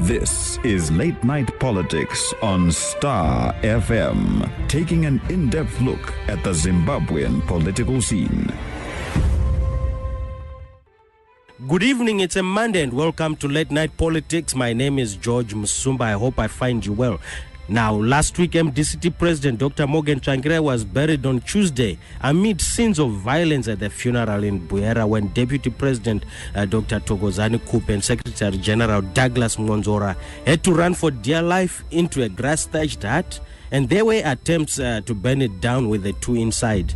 This is Late Night Politics on Star FM, taking an in-depth look at the Zimbabwean political scene. Good evening, it's a Monday and welcome to Late Night Politics. My name is George Musumba. I hope I find you well. Now, last week, MDCT President Dr. Morgan Tsvangirai was buried on Tuesday amid scenes of violence at the funeral in Buera when Deputy President Dr. ZANU-PF and Secretary General Douglas Monzora had to run for dear life into a grass-thatched hut, and there were attempts to burn it down with the two inside.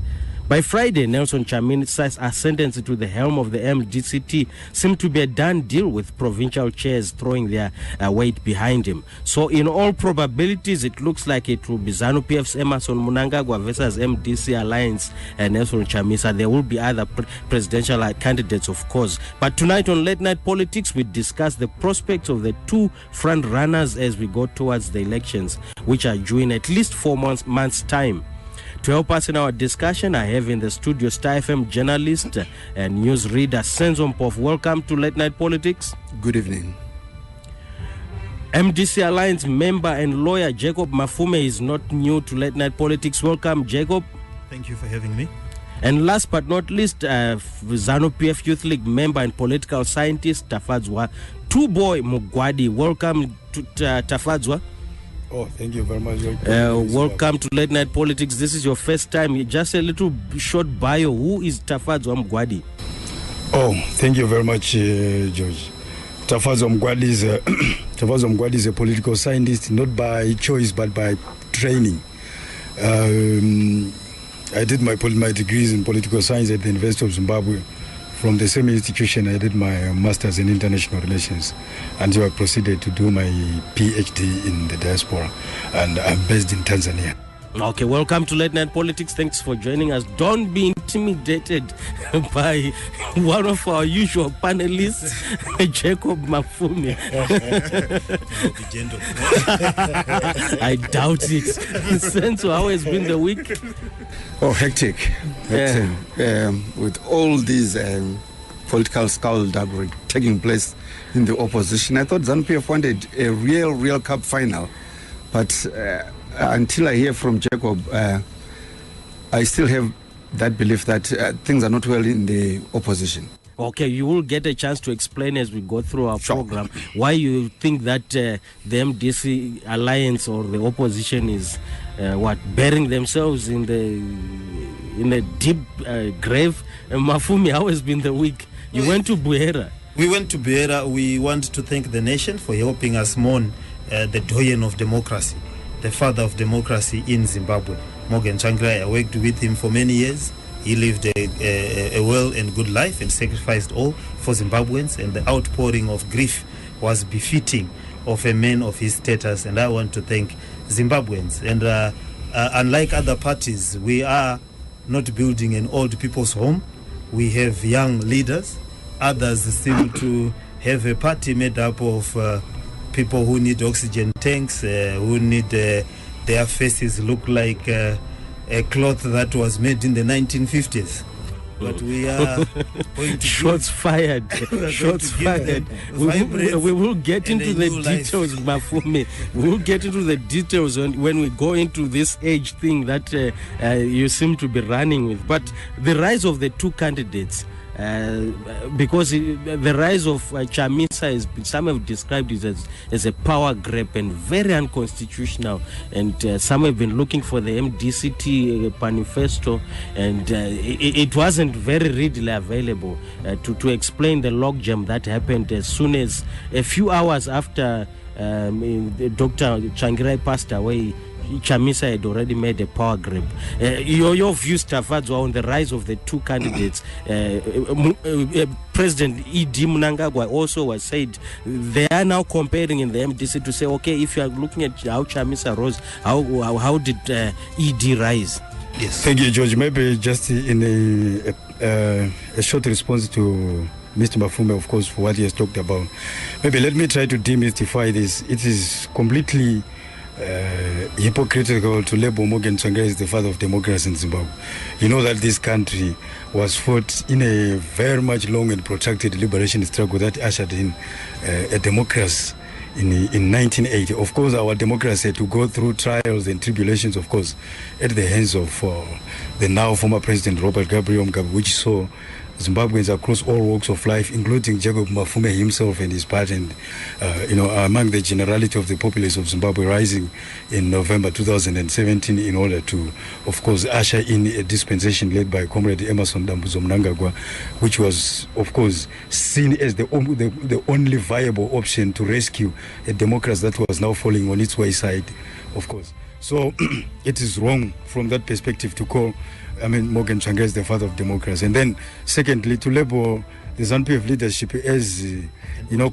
By Friday, Nelson Chamisa sentenced to the helm of the MDCT seemed to be a done deal, with provincial chairs throwing their weight behind him. So in all probabilities, it looks like it will be ZANU-PF's Emmerson Mnangagwa versus MDC Alliance and Nelson Chamisa. There will be other presidential candidates, of course. But tonight on Late Night Politics, we discuss the prospects of the two front runners as we go towards the elections, which are due in at least 4 months' time. To help us in our discussion, I have in the studio Starfm journalist and newsreader ZANU-PF. Welcome to Late Night Politics. Good evening. MDC Alliance member and lawyer Jacob Mafume is not new to Late Night Politics. Welcome, Jacob. Thank you for having me. And last but not least, ZANU-PF Youth League member and political scientist Tafadzwa, Toboy Mugwadi. Welcome to Tafadzwa. Oh, thank you very much. Welcome to Late Night Politics. This is your first time. Just a little short bio. Who is Tafadzwa Mugwadi? Oh, thank you very much, George. Tafadzwa Mugwadi is a political scientist, not by choice but by training. I did my degrees in political science at the University of Zimbabwe. From the same institution, I did my master's in international relations until I proceeded to do my PhD in the diaspora, and I'm based in Tanzania. Okay, welcome to Late Night Politics. Thanks for joining us. Don't be intimidated by one of our usual panelists, Jacob Mafume. I'll be gentle. I doubt it. Since how has been the week? Oh, hectic. With all these political skullduggery taking place in the opposition. I thought ZANU-PF wanted a real cup final, but until I hear from Jacob, I still have that belief that things are not well in the opposition. Okay, you will get a chance to explain as we go through our program why you think that the MDC Alliance or the opposition is burying themselves in a deep grave. Mafume, how has been the week? You went to Buera. We went to Buera. We want to thank the nation for helping us mourn the doyen of democracy, the father of democracy in Zimbabwe, Morgan Tsvangirai. I worked with him for many years. He lived a well and good life and sacrificed all for Zimbabweans, and the outpouring of grief was befitting of a man of his status, and I want to thank Zimbabweans. And unlike other parties, we are not building an old people's home. We have young leaders. Others seem to have a party made up of people who need oxygen tanks, who need their faces look like a cloth that was made in the 1950s. But we are going to shots fired. Shots fired. We will get into the details, Mafume. We will get into the details when we go into this age thing that you seem to be running with. But the rise of the two candidates, because the rise of Chamisa some have described it as a power grab and very unconstitutional, and some have been looking for the MDCT manifesto, and it wasn't very readily available to explain the logjam that happened as soon as a few hours after Dr. Tsvangirai passed away. Chamisa had already made a power grab. Your views, Tafadzwa, on the rise of the two candidates. President E.D. Mnangagwa also was said they are now comparing in the MDC to say, okay, if you are looking at how Chamisa rose, how did E.D. rise? Yes. Thank you, George. Maybe just in a short response to Mr. Mafume, of course, for what he has talked about. Maybe let me try to demystify this. It is completely hypocritical to label Morgan Tsvangirai as the father of democracy in Zimbabwe. You know that this country was fought in a very much long and protracted liberation struggle that ushered in a democracy in 1980. Of course, our democracy had to go through trials and tribulations, of course, at the hands of the now former President Robert Gabriel Mugabe, which saw Zimbabweans across all walks of life, including Jacob Mafume himself and his party, and among the generality of the populace of Zimbabwe, rising in November 2017 in order to, of course, usher in a dispensation led by Comrade Emmerson Dambudzo Mnangagwa, which was, of course, seen as the only viable option to rescue a democracy that was now falling on its wayside, of course. So it is wrong from that perspective to call Morgan Tsvangirai is the father of democracy. And then, secondly, to label the ZANU-PF leadership as,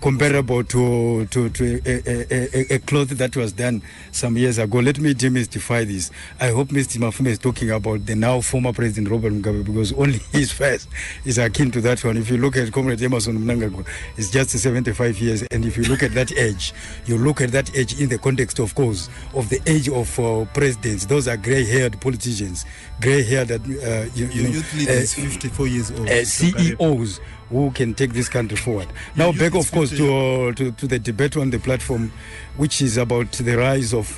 comparable to a cloth that was done some years ago. Let me demystify this. I hope Mr. Mafume is talking about the now former President Robert Mugabe, because only his face is akin to that one. If you look at Comrade Emmerson Mnangagwa, it's just 75 years. And if you look at that age, you look at that age in the context, of course, of the age of presidents. Those are gray-haired politicians, gray-haired youth leaders, 54 years old. CEOs who can take this country forward. Now back, of course, to the debate on the platform, which is about the rise of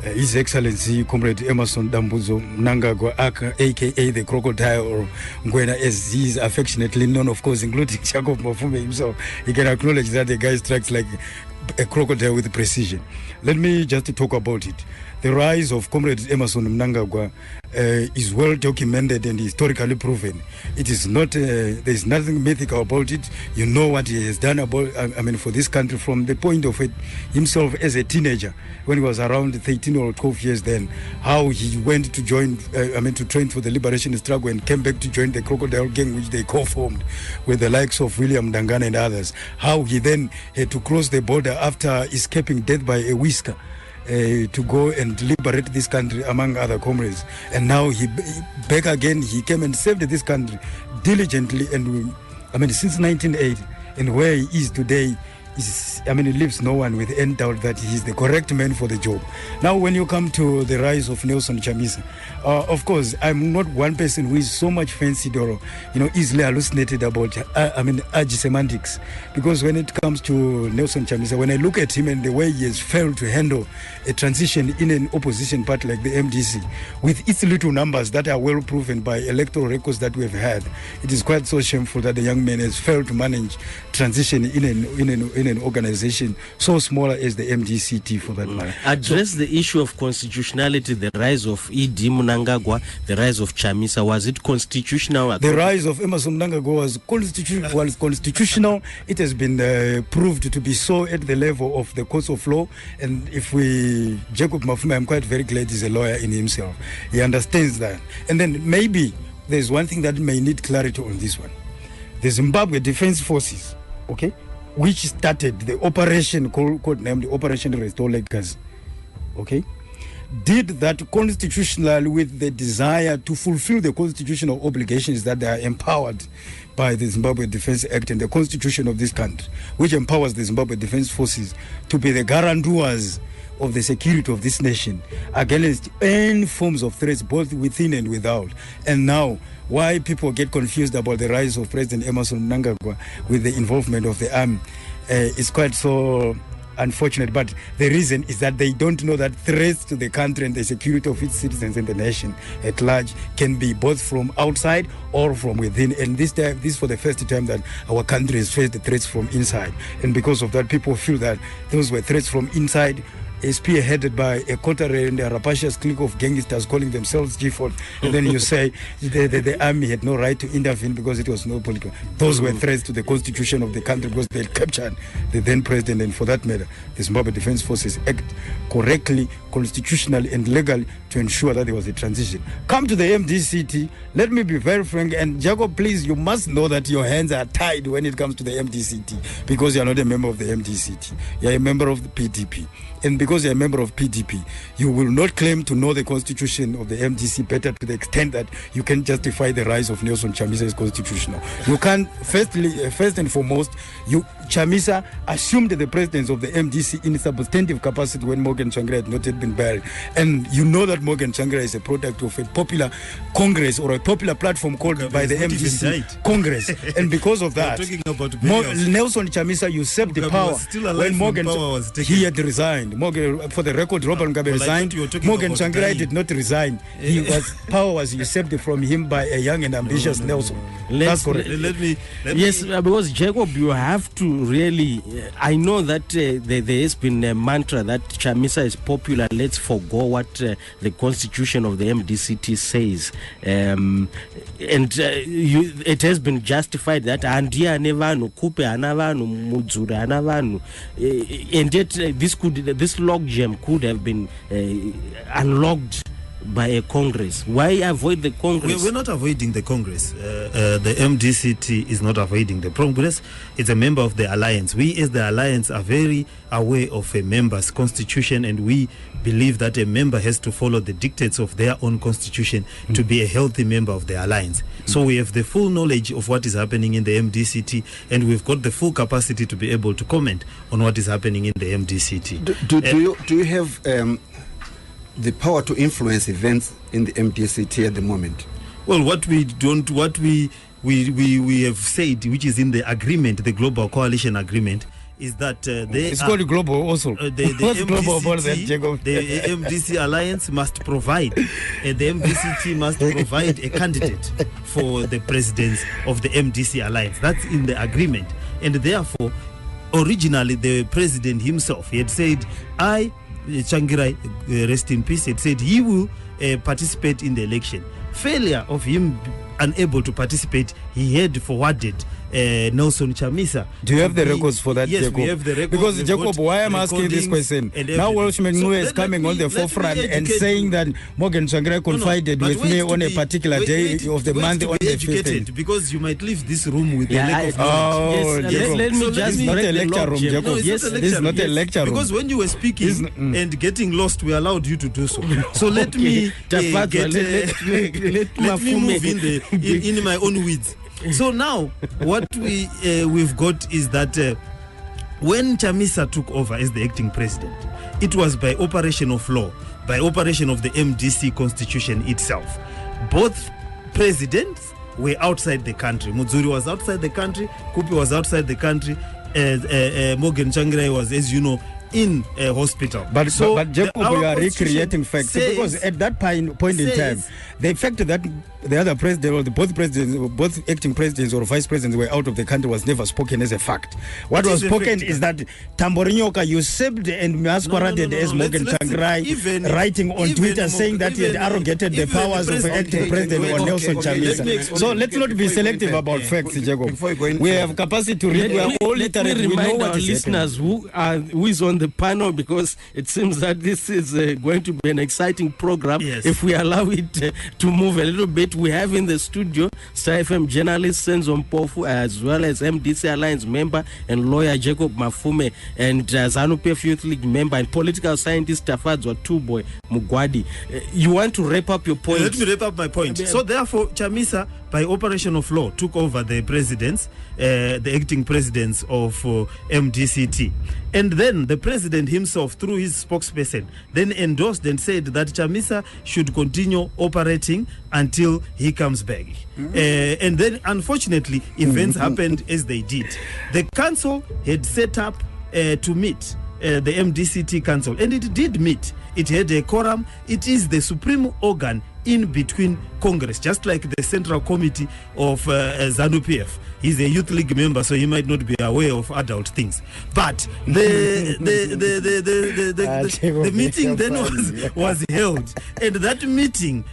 His Excellency Comrade Emmerson Dambudzo Mnangagwa, aka the Crocodile, or Ngwena as he is affectionately known, of course, including Jacob Mafume himself. He can acknowledge that the guy strikes like a crocodile with precision. Let me just talk about it. The rise of Comrade Emmerson Mnangagwa is well documented and historically proven. It is not, there is nothing mythical about it. You know what he has done for this country from the point of it himself as a teenager, when he was around 13 or 12 years then, how he went to join, to train for the liberation struggle and came back to join the Crocodile Gang, which they co-formed with the likes of William Dangana and others. How he then had to cross the border after escaping death by a whisker, to go and liberate this country among other comrades. And now he back again, he came and saved this country diligently, and since 1980, and where he is today is, it leaves no one with any doubt that he is the correct man for the job. Now when you come to the rise of Nelson Chamisa, of course I'm not one person who is so much fancied or easily hallucinated about age semantics, because when it comes to Nelson Chamisa, when I look at him and the way he has failed to handle a transition in an opposition party like the MDC, with its little numbers that are well proven by electoral records that we have had, it is quite so shameful that the young man has failed to manage transition in an organization so small as the MDCT, for that matter. Address the issue of constitutionality, the rise of E.D. Mnangagwa, the rise of Chamisa. Was it constitutional? The rise of Emmerson Mnangagwa was constitutional. It has been proved to be so at the level of the courts of law. And Jacob Mafume, I'm quite very glad he's a lawyer in himself. He understands that. And then maybe there's one thing that may need clarity on this one. The Zimbabwe Defense Forces, which started the operation called named Operation Restore Legacy, did that constitutionally with the desire to fulfill the constitutional obligations that they are empowered by the Zimbabwe Defense Act and the constitution of this country, which empowers the Zimbabwe Defense Forces to be the guarantors of the security of this nation against any forms of threats, both within and without. And now, why people get confused about the rise of President Emmerson Mnangagwa with the involvement of the army is quite so unfortunate. But the reason is that they don't know that threats to the country and the security of its citizens and the nation at large can be both from outside or from within. And this is for the first time that our country has faced the threats from inside. And because of that, people feel that those were threats from inside, spearheaded by a Kotare and a rapacious clique of gangsters calling themselves G4, and then you say the army had no right to intervene because it was no political. Those were threats to the constitution of the country because they captured the then president, and for that matter, the Zimbabwe Defense Forces act correctly, constitutionally and legally to ensure that there was a transition. Come to the MDCT, let me be very frank, and Jacob, please, you must know that your hands are tied when it comes to the MDCT, because you are not a member of the MDCT. You are a member of the PDP. And because because you're a member of PDP, you will not claim to know the constitution of the MDC better to the extent that you can justify the rise of Nelson Chamisa as constitutional. You can't, first and foremost, Chamisa assumed the presidence of the MDC in substantive capacity when Morgan Tsvangirai had not yet been buried. And you know that Morgan Tsvangirai is a product of a popular congress or a popular platform called by the MDC Congress. And because of that, Nelson Chamisa usurped the power when Morgan he had resigned. For the record, Robert Mugabe resigned. Morgan Tsvangirai did not resign. Power was usurped from him by a young and ambitious Nelson. That's correct. Yes, because Jacob, you have to really. I know that there has been a mantra that Chamisa is popular. Let's forgo what the constitution of the MDCT says, and it has been justified that Andia Nevanu, Kupe Anavanu, Mudzura Anavanu, and yet this logjam could have been unlocked by a Congress. Why avoid the Congress? We're not avoiding the Congress. The MDCT is not avoiding the Congress. It's a member of the alliance. We as the alliance are very aware of a member's constitution, and we believe that a member has to follow the dictates of their own constitution to be a healthy member of the alliance. So we have the full knowledge of what is happening in the MDCT, and we've got the full capacity to be able to comment on what is happening in the MDCT. Do you have the power to influence events in the MDCT at the moment? Well, what we have said, which is in the agreement, the Global Coalition Agreement, is that it's called global also. The What's global about that, Jacob? The MDC Alliance must provide, the MDCT must provide a candidate for the presidents of the MDC Alliance. That's in the agreement, and therefore, originally the president himself, he had said, Tsvangirai, rest in peace, had said he will participate in the election. Failure of him unable to participate, he had forwarded Nelson Chamisa. Do you have the records for that, yes, Jacob? We have the records. Because, Jacob, why I'm asking this question? Now, Welshman is coming on the forefront and saying that Morgan Tsvangirai confided with me on a particular day of the month on the 15th. Because you might leave this room with Yeah, a lack of let me just not break a the lecture room, logjam. Jacob. Yes, This is not a lecture room. Because when you were speaking and getting lost, we allowed you to do so. So let me Tafadzwa, let me move in my own weeds. So now, what we've got is that when Chamisa took over as the acting president, it was by operation of law, by operation of the MDC constitution itself. Both presidents were outside the country. Mudzuri was outside the country, Kupi was outside the country, Morgan Tsvangirai was, as you know, in a hospital. But Jacob, you are recreating facts, because at that point in time, the fact that the other president or both acting presidents or vice presidents were out of the country was never spoken as a fact. What was spoken is that Tamborinyoka usurped and masqueraded as Morgan Tsvangirai, writing on Twitter saying that he had arrogated the powers of the acting president on Nelson Chamisa. So let's not be selective about facts, Jacob. We have capacity to read. We are all literate. We know what is listeners who is on the panel, because it seems that this is going to be an exciting program. Yes. If we allow it to move a little bit. We have in the studio Starfm journalist Senzo Mpofu, as well as MDC Alliance member and lawyer Jacob Mafume, and ZANU-PF Youth League member and political scientist Tafadzwa Toboy Mugwadi. You want to wrap up your point? Let me wrap up my point. So therefore, Chamisa, by operation of law, took over the presidents, the acting presidents of MDCT. And then the president himself, through his spokesperson, then endorsed and said that Chamisa should continue operating until he comes back. And then, unfortunately, events happened as they did. The council had set up to meet, the MDCT council, and it did meet. It had a quorum. It is the supreme organ in between Congress, just like the Central Committee of ZANU-PF. He's a youth league member, so he might not be aware of adult things. But the meeting then was held, and that meeting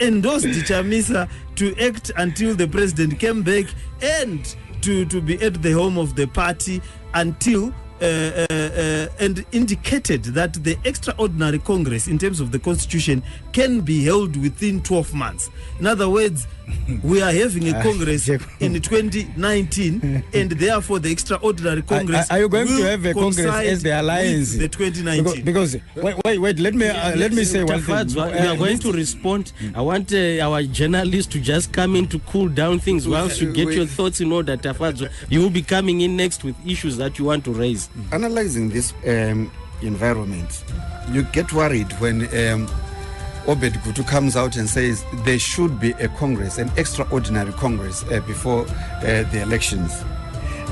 endorsed Chamisa to act until the president came back, and to be at the home of the party until and indicated that the extraordinary Congress, in terms of the Constitution, can be held within 12 months. In other words, we are having a Congress in 2019, and therefore the extraordinary Congress. Are you going to have a Congress as the alliance? The 2019. Because wait, let me say one thing. Tafadzwa, we are going to respond. I want our journalists to just come in to cool down things whilst you get your thoughts in order. Tafadzwa, you will be coming in next with issues that you want to raise. Analyzing this environment, you get worried when Obed Gutu comes out and says there should be a Congress, an extraordinary Congress before the elections,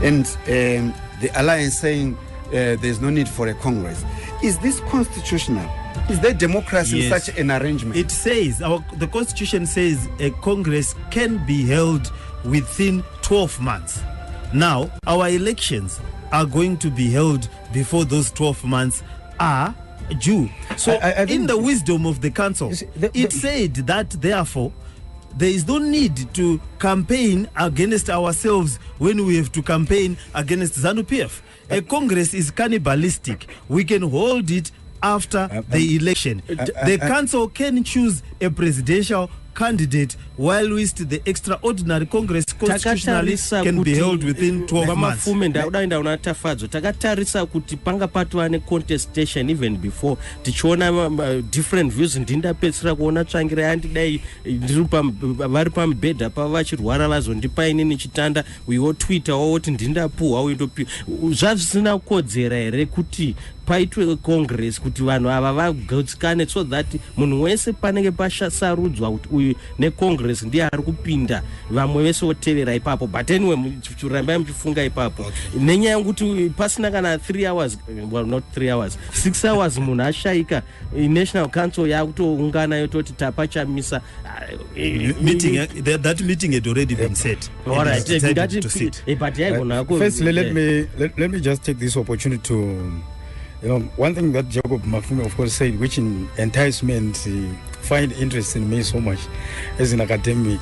and the alliance saying there's no need for a Congress. Is this constitutional? Is there democracy in such an arrangement? It says, the Constitution says a Congress can be held within 12 months. Now, our elections are going to be held before those 12 months are due. So, I in the wisdom of the council, it said that, therefore, there is no need to campaign against ourselves when we have to campaign against ZANU-PF. A Congress is cannibalistic. We can hold it after the election. The council can choose a presidential candidate, while the extraordinary Congress constitutionally can be held within 12 months. Tafadzwa, takatarisa kuti panga patova contestation even before tichiona different views. Ndindapedzisira kuona Tsvangirai andidai ndiri vari pamubhedha pavo vachirwara vazondipa inini chitanda wiwotwitter wawoti ndindapuhwa uindopiwa. Zvazvisina kukodzera here kuti paitwe Congress kuti vanhu ava vagutsikane so that munhu wese panenge pasarudzwa kuti uyu neCongress ndiye ari kupinda vamwe vese votevera ipapo. But anyway, muchirambai muchifunga ipapo nenyaya yekuti pasina kana 3 hours, well not 3 hours, 6 hours munhu ashaika, National Council yakutoungana yototi tapa Chamisa meeting. That meeting had already been set. All right, firstly, let me just take this opportunity to, one thing that Jacob Mafume, of course, said, which entices me and find interest in me so much as an academic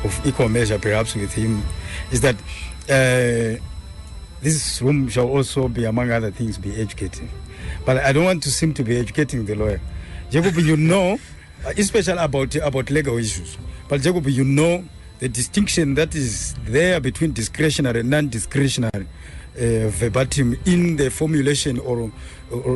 of equal measure, perhaps with him, is that this room shall also be, among other things, be educating. But I don't want to seem to be educating the lawyer. Jacob, especially about legal issues. But Jacob, the distinction that is there between discretionary and non-discretionary verbatim in the formulation or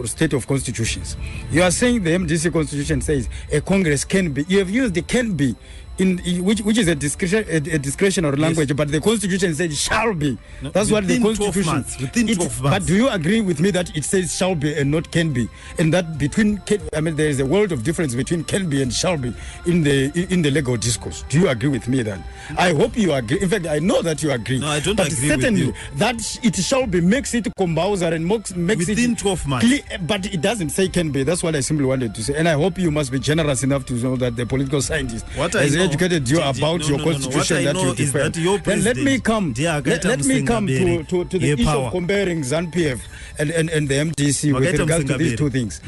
state of constitutions. You are saying the MDC constitution says a Congress can be. You have used the can be which is a discretionary language, but the constitution says shall be. No, that's what the constitution. Within 12 months. But do you agree with me that it says shall be and not can be, and that there is a world of difference between can be and shall be in the legal discourse? Do you agree with me then? I hope you agree. In fact, I know that you agree. No, I don't but agree certainly with you. That it shall be makes it compulsory and makes within it 12 months. Clear, but it doesn't say can be. That's what I simply wanted to say. And I hope you must be generous enough to know that the political scientist has educated you about your constitution that you defend. Then let me come to the issue of comparing ZANU-PF and the MDC with regards to these two things.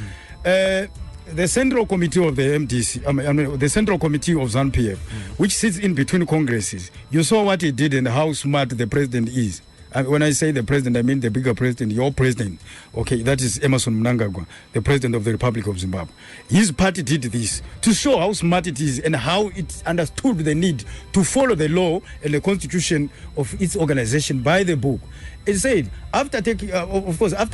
The Central Committee of the MDC, the Central Committee of ZANU-PF, which sits in between Congresses, you saw what he did and how smart the president is. When I say the president, I mean the bigger president, your president. Okay, that is Emmerson Mnangagwa, the president of the Republic of Zimbabwe. His party did this to show how smart it is and how it understood the need to follow the law and the constitution of its organization by the book. It said, after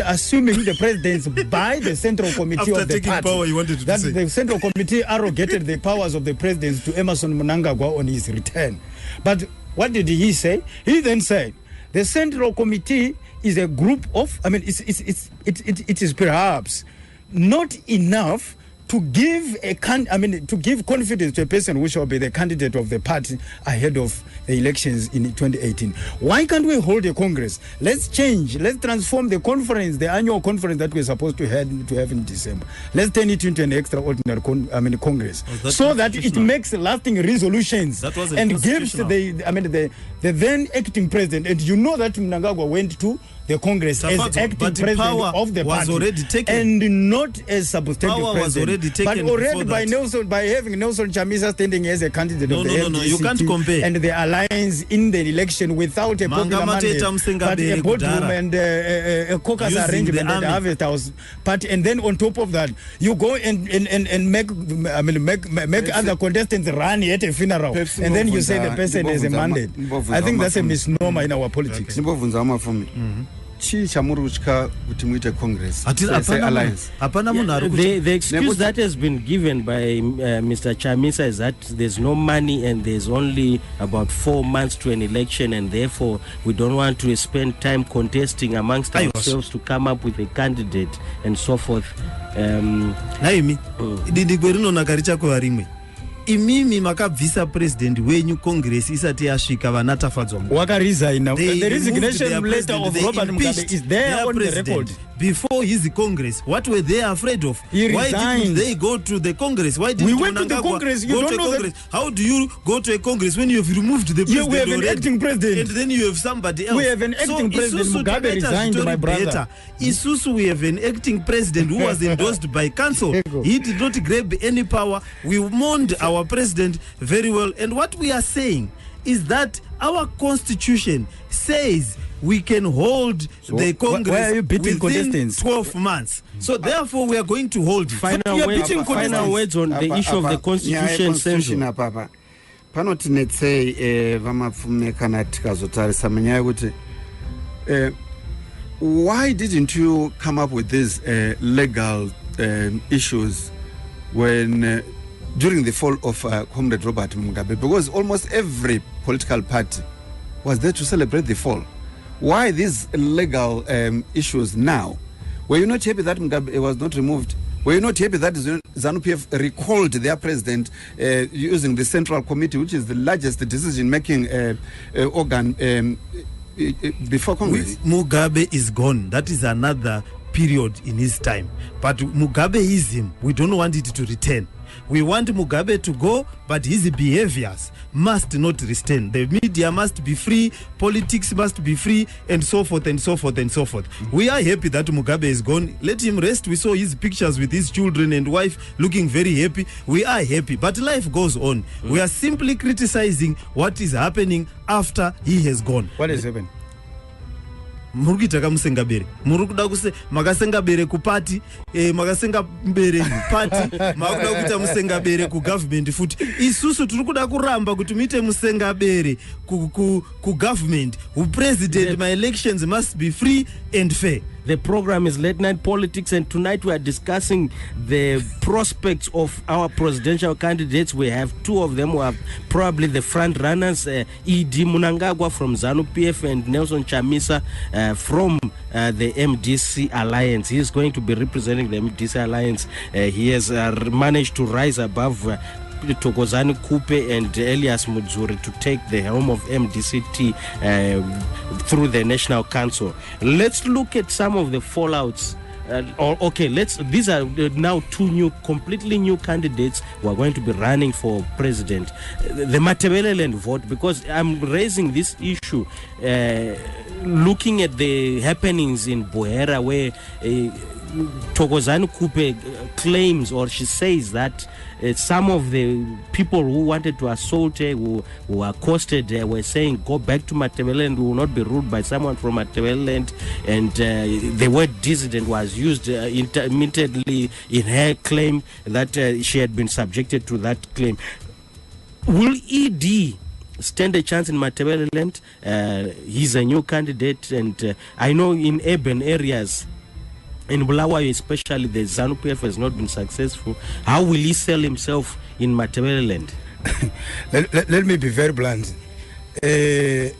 assuming the presidency by the Central Committee of the party, power, the Central Committee arrogated the powers of the presidency to Emmerson Mnangagwa on his return. But what did he say? He then said, the Central Committee is a group of, it is perhaps not enough to give to give confidence to a person who shall be the candidate of the party ahead of the elections in 2018. Why can't we hold a Congress? Let's transform the conference, the annual conference that we're supposed to have in December. Let's turn it into an extraordinary Congress, so that it makes lasting resolutions and gives the then acting president. And you know that Mnangagwa went to the Congress as acting president of the was party, already taken, and not as substantive power president. Was already taken, but already by having Nelson Chamisa standing as a candidate of the MDCT, no, you can't compare. And the alliance in the election without a popular mandate, but a boardroom and a caucus arrangement at the Harvest House party, and then on top of that, you go and make other contestants run at a funeral, and then you say the person has a mandate. I think that's a misnomer in our politics. Congress. The excuse that has been given by Mr. Chamisa is that there's no money and there's only about 4 months to an election, and therefore we don't want to spend time contesting amongst ourselves to come up with a candidate and so forth. Imimi makabvisa president wenyu Congress isati yasvika vana Tafadzwa wakaresign. The resignation letter of Robert Mugabe is there on the record. Before his Congress, what were they afraid of? Why didn't they go to the Congress? Why didn't we went to the Congress? You don't know Congress? How do you go to a Congress when you have removed the president? We have an acting president, and then you have somebody else. We have an acting president. Mugabe resigned, my brother. Isusu, we have an acting president who was endorsed by council. He did not grab any power. We mourned our president very well, and what we are saying is that our constitution says we can hold the Congress within 12 months. So therefore we are going to hold it. Final words on the issue of the constitution. Why didn't you come up with these legal issues when during the fall of Comrade Robert Mugabe? Because almost every political party was there to celebrate the fall. Why these legal issues now? Were you not happy that Mugabe was not removed? Were you not happy that ZANU-PF recalled their president using the Central Committee, which is the largest decision-making organ before Congress? Mugabe is gone. That is another period in his time. But Mugabeism, we don't want it to return. We want Mugabe to go, but his behaviors must not restrain. The media must be free, politics must be free, and so forth and so forth and so forth. We are happy that Mugabe is gone. Let him rest. We saw his pictures with his children and wife looking very happy. We are happy, but life goes on. We are simply criticizing what is happening after he has gone. What has happened? Murukitaka musengabere murukuda kuse makasengabere kupati makasengabere party makuda kuita musengabere ku government futi isusu turikuda kuramba kuti muite musengabere ku government president. My elections must be free and fair. The program is Late Night Politics, and tonight we are discussing the prospects of our presidential candidates. We have two of them who are probably the front runners, E.D. Munangagwa from ZANU-PF and Nelson Chamisa from the MDC Alliance. He is going to be representing the MDC Alliance. He has managed to rise above Thokozani Kupe and Elias Mudzuri to take the helm of MDCT through the National Council. Let's look at some of the fallouts. These are now two completely new candidates who are going to be running for president. The Matabeleland vote, because I'm raising this issue looking at the happenings in Buhera where Thokozani Kupe claims, or she says, that some of the people who wanted to assault her, who accosted her, were saying, go back to Matabeleland, we will not be ruled by someone from Matabeleland. And the word dissident was used intermittently in her claim that she had been subjected to that claim. Will ED stand a chance in Matabeleland? He's a new candidate, and I know in urban areas, in Bulawayo especially, the ZANU-PF has not been successful. How will he sell himself in Matabeleland? let me be very blunt. The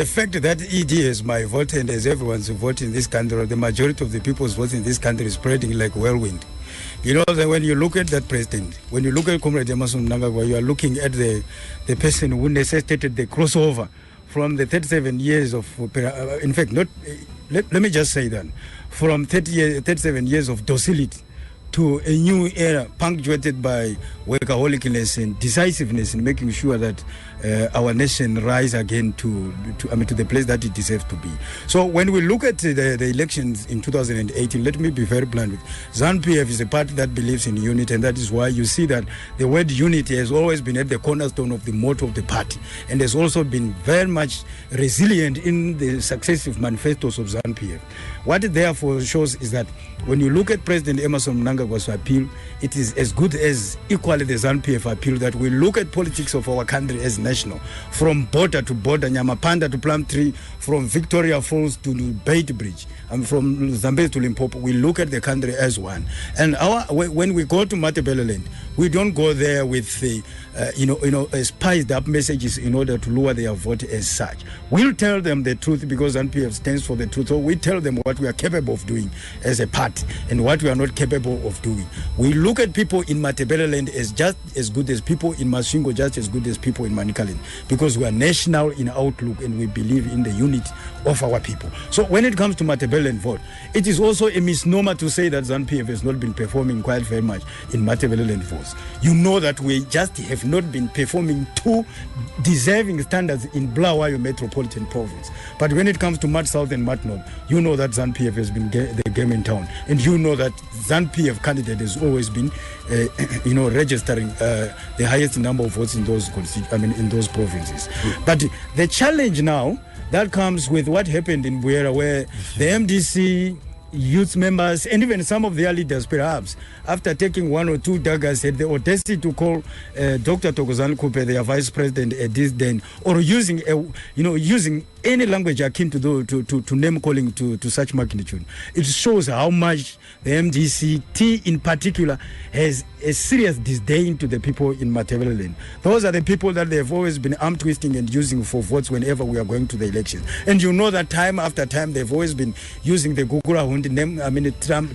fact that ED is my vote and as everyone's vote in this country, or the majority of the people's vote in this country, is spreading like whirlwind. You know that when you look at that president, when you look at Comrade Emerson Mnangagwa, you are looking at the person who necessitated the crossover from the 37 years of, let me just say that, from 37 years of docility to a new era punctuated by workaholicness and decisiveness in making sure that our nation rise again to the place that it deserves to be. So when we look at the elections in 2018, let me be very blunt with ZANU-PF is a party that believes in unity, and that is why you see that the word unity has always been at the cornerstone of the motto of the party, and has also been very much resilient in the successive manifestos of ZANU-PF. What it therefore shows is that when you look at President Emerson Mnangagwa's appeal, it is as good as equally the ZANU-PF appeal that we look at politics of our country as national, from border to border, Nyamapanda to Plumtree, from Victoria Falls to Bait Bridge, and from Zambezi to Limpopo. We look at the country as one. And when we go to Matabeleland, we don't go there with the spiced up messages in order to lure their vote as such. We'll tell them the truth because ZANU-PF stands for the truth. So we tell them what we are capable of doing as a party and what we are not capable of doing. We look at people in Matabeleland as just as good as people in Masvingo, just as good as people in Manicaland, because we are national in outlook and we believe in the unity of our people. So when it comes to Matabeleland vote, it is also a misnomer to say that ZANU-PF has not been performing quite very much in Matabeleland votes. You know that we just have not been performing to deserving standards in Bulawayo Metropolitan Province. But when it comes to Mat South and Mat North, you know that ZANU-PF has been the game in town, and you know that ZANU-PF candidate has always been, registering the highest number of votes in those provinces. But the challenge now that comes with what happened in Buera, where the MDC youth members and even some of their leaders, perhaps, after taking one or two daggers, had the audacity to call Dr. Thokozani Kupe, their vice president, a disdain, or using any language akin to name calling to such magnitude. It shows how much the MDC-T in particular has a serious disdain to the people in Matabeleland. Those are the people that they have always been arm twisting and using for votes whenever we are going to the elections. And you know that time after time they've always been using the Gugura Hundi name,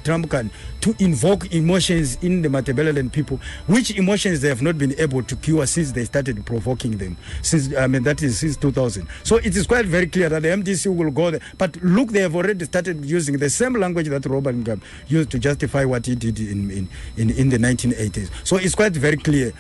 Trump card, to invoke emotions in the Matabeleland people, which emotions they have not been able to cure since they started provoking them. Since 2000. So it is quite very clear that the MDC will go there. But look, they have already started using the same language that Robert Mugabe used to justify what he did in the 1980s. So it's quite very clear.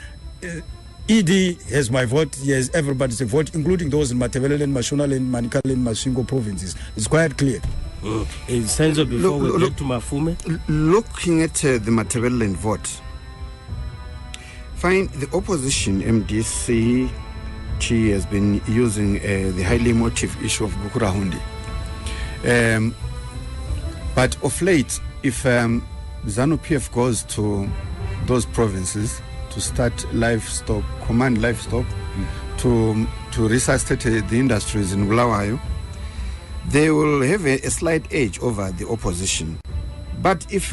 ED has my vote, he has everybody's vote, including those in Matabeleland, Mashonaland, Manicaland, Masvingo provinces. It's quite clear. Senzo, before we get to Mafume. Looking at the Matabeleland vote, find the opposition MDC has been using the highly emotive issue of Gukura Hundi. But of late, if ZANU-PF goes to those provinces to start livestock, command livestock, to resuscitate the industries in Bulawayo, they will have a slight edge over the opposition. But if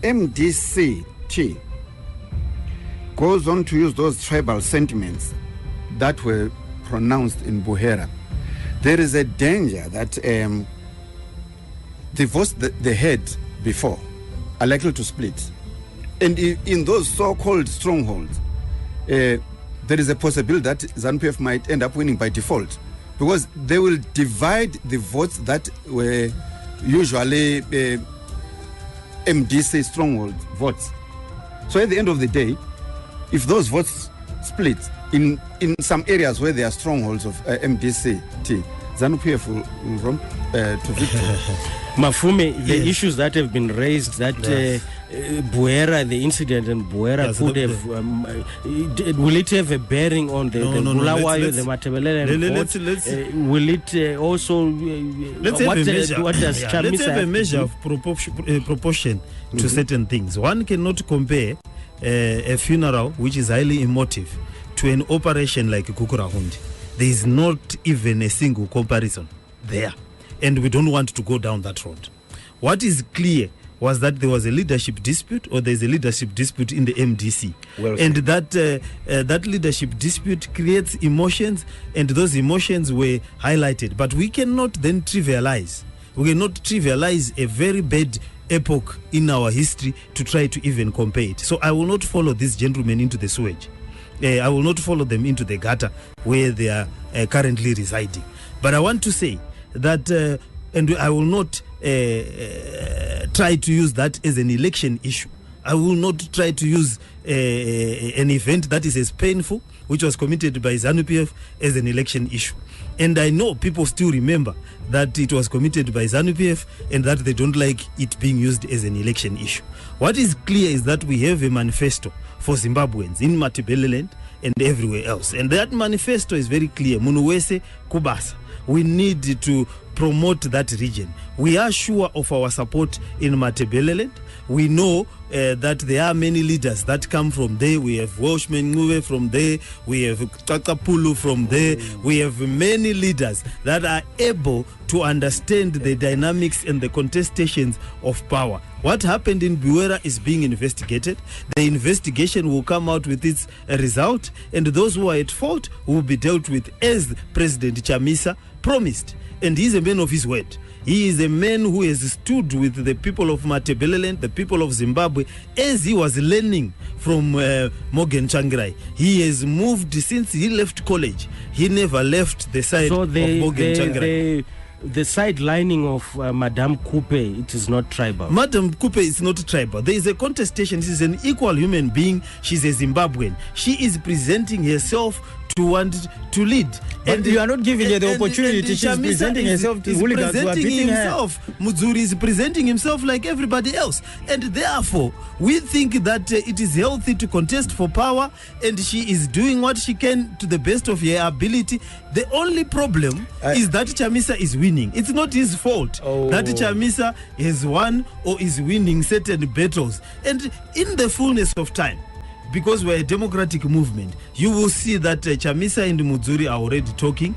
MDC-T goes on to use those tribal sentiments that were pronounced in Buhera, there is a danger that the votes that they had before are likely to split. And in those so-called strongholds, there is a possibility that ZANU-PF might end up winning by default, because they will divide the votes that were usually MDC stronghold votes. So at the end of the day, if those votes split in some areas where there are strongholds of MDC-T, ZANU-PF will romp to victory. Mafume, the issues that have been raised, that Buera, the incident in Buera, could have, will it have a bearing on the Bulawayo, the Matabeleland? Will it also, let's have a measure. What does Chamisa let's have a measure of proportion to certain things. One cannot compare a funeral which is highly emotive to an operation like Gukura Hundi. There is not even a single comparison there, and we don't want to go down that road. What is clear was that there was a leadership dispute, or there's a leadership dispute in the MDC, and that leadership dispute creates emotions, and those emotions were highlighted. But we cannot then trivialize. We cannot trivialize a very bad epoch in our history to try to even compare it. So I will not follow these gentlemen into the sewage. I will not follow them into the gutter where they are currently residing. But I want to say that, and I will not try to use that as an election issue. I will not try to use an event that is as painful, which was committed by ZANU-PF, as an election issue. And I know people still remember that it was committed by ZANU-PF and that they don't like it being used as an election issue. What is clear is that we have a manifesto for Zimbabweans in Matabeleland and everywhere else. And that manifesto is very clear. Munuwese Kubasa. We need to promote that region. We are sure of our support in Matabeleland. We know that there are many leaders that come from there. We have Welshman Nguwe from there. We have Kakapulu from there. We have many leaders that are able to understand the dynamics and the contestations of power. What happened in Buera is being investigated. The investigation will come out with its result, and those who are at fault will be dealt with as President Chamisa promised. And he's a man of his word. He is a man who has stood with the people of Matabeleland, the people of Zimbabwe, as he was learning from Morgan Tsvangirai. He has moved since he left college. He never left the side of Morgan Tsvangirai. The sidelining of Madame Coupe, it is not tribal. Madame Coupe is not tribal. There is a contestation. She is an equal human being. She's a Zimbabwean. She is presenting herself to want to lead. But and you are not giving her the opportunity. She's presenting herself to hooligans who are beating her. Mudzuri is presenting himself like everybody else. And therefore, we think that it is healthy to contest for power, and she is doing what she can to the best of her ability. The only problem is that Chamisa is winning. It's not his fault that Chamisa has won or is winning certain battles. And in the fullness of time, because we're a democratic movement, you will see that Chamisa and Mudzuri are already talking.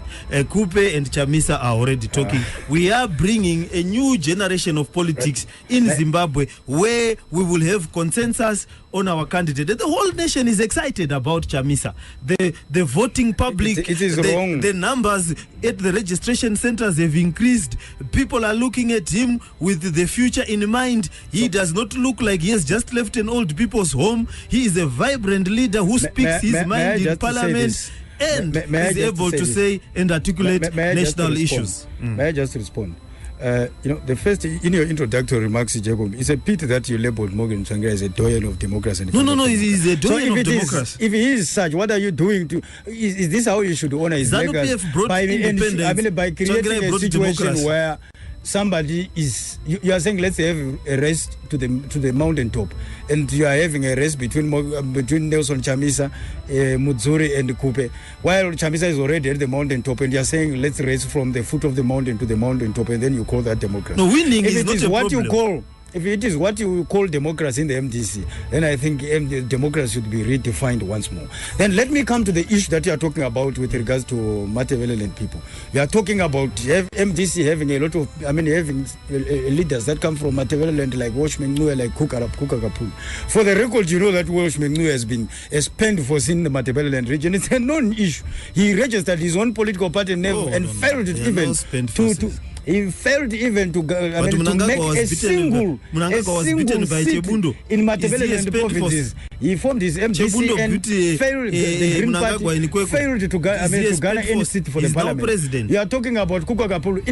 Coupe and Chamisa are already talking. We are bringing a new generation of politics in Zimbabwe where we will have consensus on our candidate. The whole nation is excited about Chamisa. The voting public, it is wrong. The numbers at the registration centers have increased. People are looking at him with the future in mind. He does not look like he has just left an old people's home. He is a vibrant leader who speaks his mind in parliament and is able to say and articulate national issues. May I just respond? The first, in your introductory remarks, Jacob, it's a pity that you labeled Morgan Tsvangirai as a doyen of democracy. No, he's a doyen of democracy. If he is such, what are you doing to? Is this how you should honor his legacy? ZANU-PF brought independence. By creating a situation democracy where somebody is, you are saying let's have a race to the mountaintop, and you are having a race between Nelson Chamisa, Mudzuri and Coupe, while Chamisa is already at the mountaintop, and you are saying let's race from the foot of the mountain to the mountaintop, and then you call that democracy. No, winning is not a problem. If it is what you call democracy in the MDC, then I think democracy should be redefined once more. Then let me come to the issue that you are talking about with regards to Matabeleland people. You are talking about MDC having a lot of, having leaders that come from Matabeleland like Welshman Nguwe, like Kukakapu. For the record, you know that Welshman Nguwe has been spent for in the Matabeleland region. It's a known issue. He registered his own political party and failed even to he failed even to make a single seat in Matabeleland provinces. He formed his MDC and failed the Green Party, failed to garner any seat for the parliament. You are talking about Kukakapu.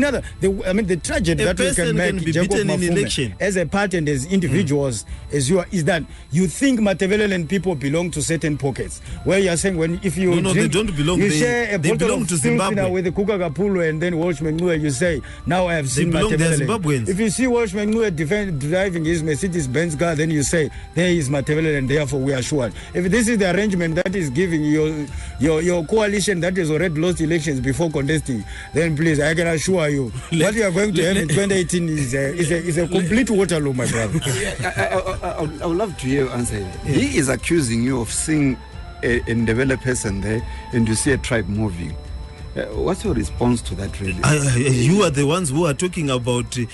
The tragedy that we can make Jacob Mafume as a party and as individuals as you are, is that you think Matabeleland people belong to certain pockets. Where you are saying if you drink, they don't belong. You share a bottle of Zimbabwe with the Kukakapu and then Welshman Nguwe, you say, now I have seen Matabeleland. If you see Welshman Nguwe driving his Mercedes-Benz car, then you say, there is Matabeleland, and therefore we are sure. If this is the arrangement that is giving your coalition that has already lost elections before contesting, then please, I can assure you, what you are going to have in 2018 is a complete Waterloo, my brother. I would love to hear you answer. He is accusing you of seeing a developed person there, and you see a tribe moving. What's your response to that, really? You are the ones who are talking about. You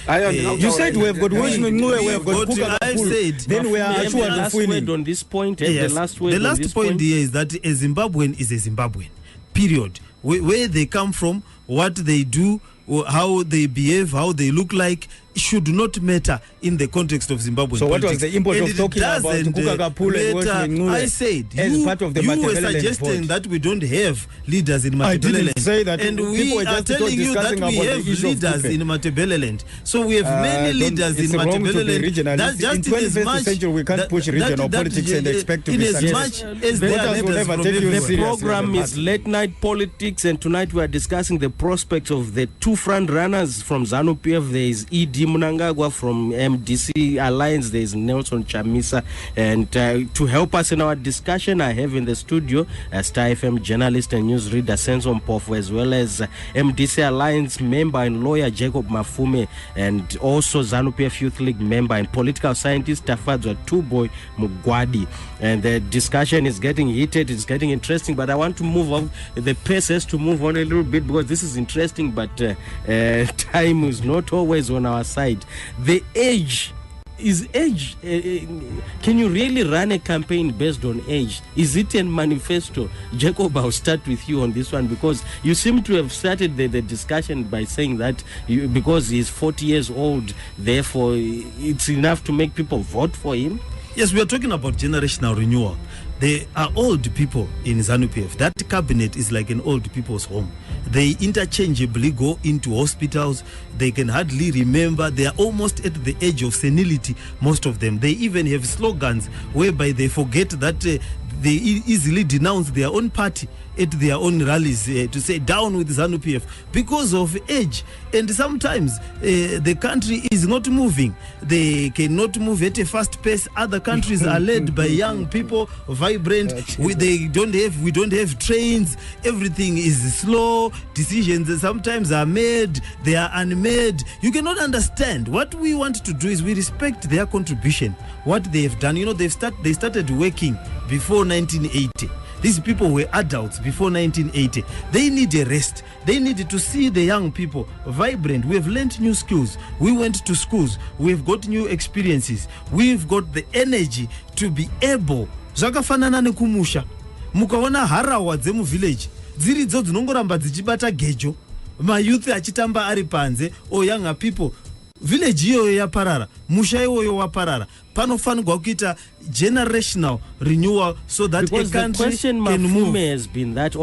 said we have got Welshman Nguwe, we have got Kukakapu. Then we are the last word on this point. Yes. The last point here is that a Zimbabwean is a Zimbabwean. Period. Where they come from, what they do, how they behave, how they look like, should not matter in the context of Zimbabwe. So politics. what was the import and of talking about I said as part of the you were Matabeleland suggesting report that we don't have leaders in Matabeleland. I didn't say that. And we were are just telling you that we have leaders in Matabeleland. So we have many leaders in Matabeleland. That just in the 21st century we can't push regional politics and expect to be successful. The program is Late Night Politics, and tonight we are discussing the prospects of the two front runners from ZANU-PF. There is E.D. Mnangagwa from MDC Alliance. There is Nelson Chamisa. And to help us in our discussion, I have in the studio Starfm journalist and newsreader ZANU-PF, as well as MDC Alliance member and lawyer Jacob Mafume, and also ZANU-PF Youth League member and political scientist Tafadzwa Toboy Mugwadi. And the discussion is getting heated, it's getting interesting, but I want to move on. The pace has to move on a little bit because this is interesting, but time is not always on our side. The age. Is age, can you really run a campaign based on age? Is it a manifesto? Jacob, I'll start with you on this one, because you seem to have started the discussion by saying that because he's 40 years old, therefore it's enough to make people vote for him. Yes, we are talking about generational renewal. There are old people in ZANU-PF. That cabinet is like an old people's home. They interchangeably go into hospitals. They can hardly remember. They are almost at the age of senility, most of them. They even have slogans whereby they forget that they easily denounce their own party at their own rallies to say down with ZANU-PF because of age. And sometimes the country is not moving. They cannot move at a fast pace. Other countries are led by young people, vibrant. We don't have trains. Everything is slow. Decisions sometimes are made. They are unmade. You cannot understand. What we want to do is we respect their contribution, what they have done. You know, they started working before 1980. These people were adults before 1980. They need a rest. They need to see the young people vibrant. We have learned new skills. We went to schools. We've got new experiences. We've got the energy to be able. Zvakafanana nekumusha. Mukaona harawa dzemu village. Dziridzo dzinongoramba dzichibata gejo. Mayouth achitamba ari panze. O young people. Village iyoyo yaparara. Musha iyoyo waparara. Panofanirwa kuita generational renewal so that because a country the question can move. has been that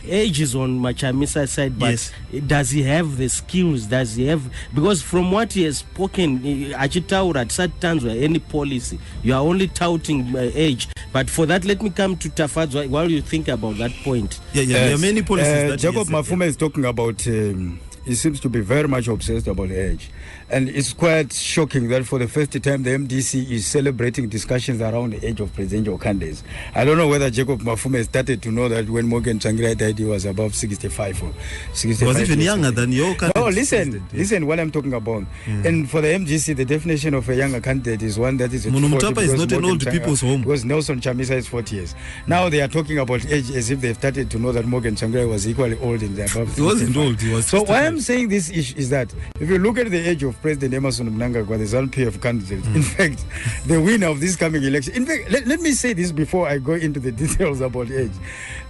age is on Chamisa's side, but yes. Does he have the skills? Does he have, because from what he has spoken, Achitaura at certain times where any policy you are only touting age. But for that, let me come to Tafadzwa while you think about that point. There are many policies that Jacob Mafume is talking about. He seems to be very much obsessed about age. And it's quite shocking that for the first time the MDC is celebrating discussions around the age of presidential candidates. I don't know whether Jacob Mafume started to know that when Morgan Tsvangirai died, he was above 65 or 65. Was even younger than your candidate. No, listen what I'm talking about. And for the MDC, the definition of a younger candidate is one that is... Munumutapa is not an old people's home. Because Nelson Chamisa is 40 years. Now they are talking about age as if they've started to know that Morgan Tsvangirai was equally old in the above 65. He wasn't old, he was 65. So why I'm saying this is that if you look at the age of President Emerson Mnangagwa, the ZANU-PF candidate, in fact, the winner of this coming election, in fact, let me say this before I go into the details about age.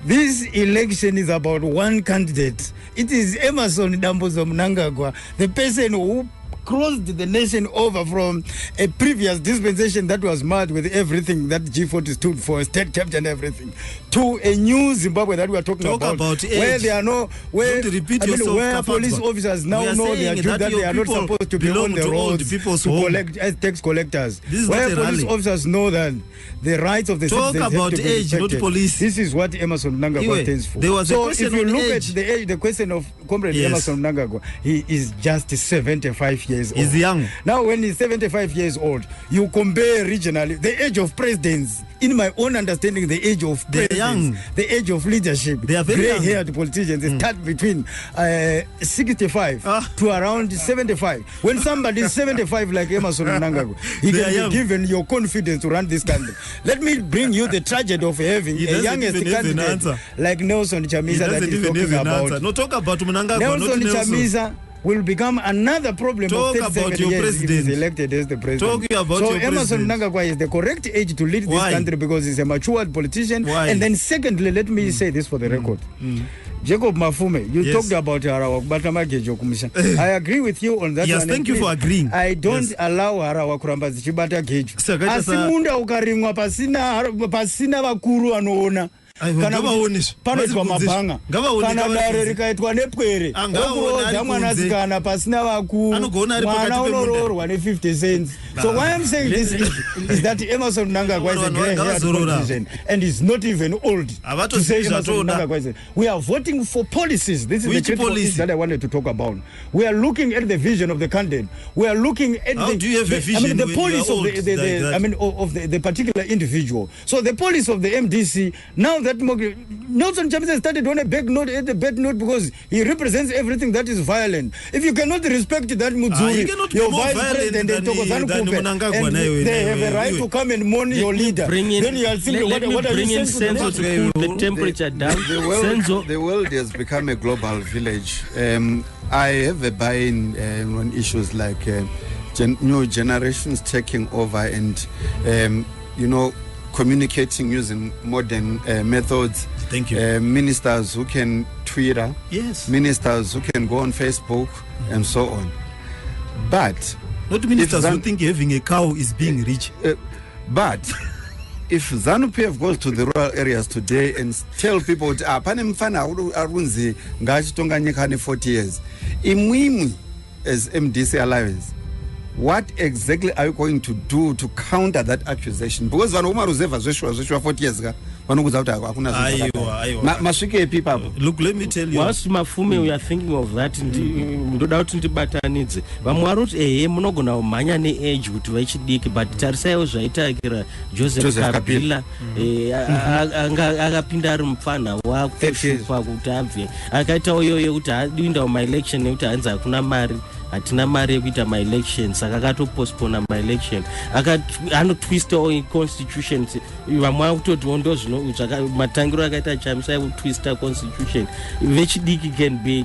This election is about one candidate. It is Emerson Mnangagwa, the person who crossed the nation over from a previous dispensation that was marred with everything that G40 stood for, state capture and everything, to a new Zimbabwe that we are talking about where there are no, where police officers now know their job, that they are not supposed to be on the roads to collect as tax collectors, where police officers know that the rights of the citizens have to be respected. Not police. This is what Emerson Mnangagwa stands for. So if you look at the age, the question of Comrade Emerson Mnangagwa, he is just 75 years old. He's young. Now when he's 75 years old, you compare regionally, the age of presidents, in my own understanding, the age of presidents, the age of leadership, they are gray-haired politicians, they start between 65 to around 75. When somebody is 75 like Emerson Mnangagwa, he can be given your confidence to run this country. Let me bring you the tragedy of having a youngest candidate like Nelson Chamisa that is talking about. No, talk about Mnangagwa, Nelson Chamisa will become another problem. Talk of about your years president. if he's elected as the president. Talking about so your Emerson president. Mnangagwa is the correct age to lead this country because he's a matured politician. Why? And then secondly, let me say this for the record. Jacob Mafume, you Yes. talked about Harawa Batamagejo Kumisa. I agree with you on that Yes, one. thank you for agreeing. I don't Yes. allow Harawa kuramba zichibata gejo. Saka Asimunda ukarimwa pasina vakuru anoona. Kana panoitwa mabhanga kana dare rikaitwa nepwere okurodza mwanasikana pasina vakuru mwana unoroorwa ne50 cents. So why I'm saying this is that Emerson Mnangagwa is a grey-haired politician and is not even old to say Emerson Mnangagwa is we are voting for policies. This is the critical issue that I wanted to talk about. We are looking at the vision of the candidate. We are looking at the policy of the particular individual. So the policy of the MDC, now that Nelson Chamisa started on a bad note because he represents everything that is violent. If you cannot respect that Mudzuri, your vice president and they have a right to come and mourn your leader. Then you are thinking, what are you saying to the temperature down? The world has become a global village. I have a buy-in on issues like new generations taking over and communicating using modern methods. Thank you. Ministers who can Twitter. Yes. Ministers who can go on Facebook and so on. But not ministers who think having a cow is being rich. But if ZANU-PF goes to the rural areas today and tell people, pane mfana arunzi ngachitonga nyekane 40 years, imwimwi as MDC Alliance, what exactly are you going to do to counter that accusation? Because vanhu ruzeva zveshwa 40 years ka vanokuza kuti hakuna masvike people. Look, let me tell you. Whilst Mafume we are thinking of that, ndoda kuti ndibatanidze vamwe vari kuti munogona kumhanya neage kuti vechidiki, but tarisaiwo zvaitakira Joseph Kabila akapinda ari mupfana wakushupa kuti abve akaitawo iyoyo kuti adiinda kumaelection nekuti hanzi hakuna mari, hatina mari yekuita ma-elections, saka akatopostpona ma-election, anotwistawo constitution. Vamwe akutotiwo ndozvino matangiro akaita Chamisa ekutwista constitution. Vechidiki can be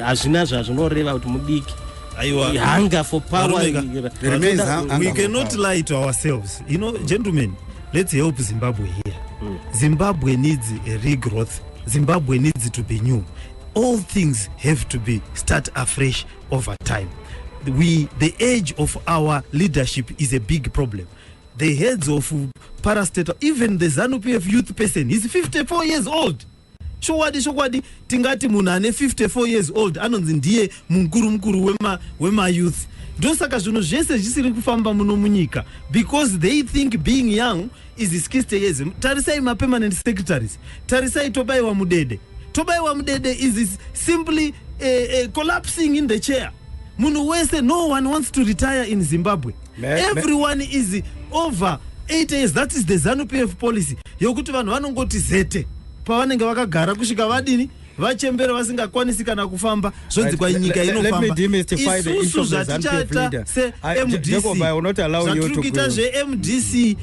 hazvina zvazvinoreva kuti mudiki. Hunger for power. We cannot lie to ourselves. You know, gentlemen, let's help Zimbabwe here. Zimbabwe needs a regrowth. Zimbabwe needs to be new. All things have to be start afresh over time. The age of our leadership is a big problem. The heads of parastatal, even the ZANU-PF youth person, is 54 years old. Showadi tingati munane 54 years old anonzi ndiye mukuru wema youth. Ndosaka zvino zvese zvisiri kufamba muno munyika because they think being young is 60 years. Tarisai ma permanent secretaries, tarisai Toboy wa Mudede is simply collapsing in the chair. No one wants to retire in Zimbabwe. Everyone is over 8 years. That is the ZANU-PF policy. Yokuti vanhu vanongoti zete pavanenge vakagara kusvika vadini vachembera vasingakwanisi kana kufamba zvonzi kwa nyika inofamba. Let me demystify the issue of the ZANU-PF leader. Jacob, I will not allow you to go. MDC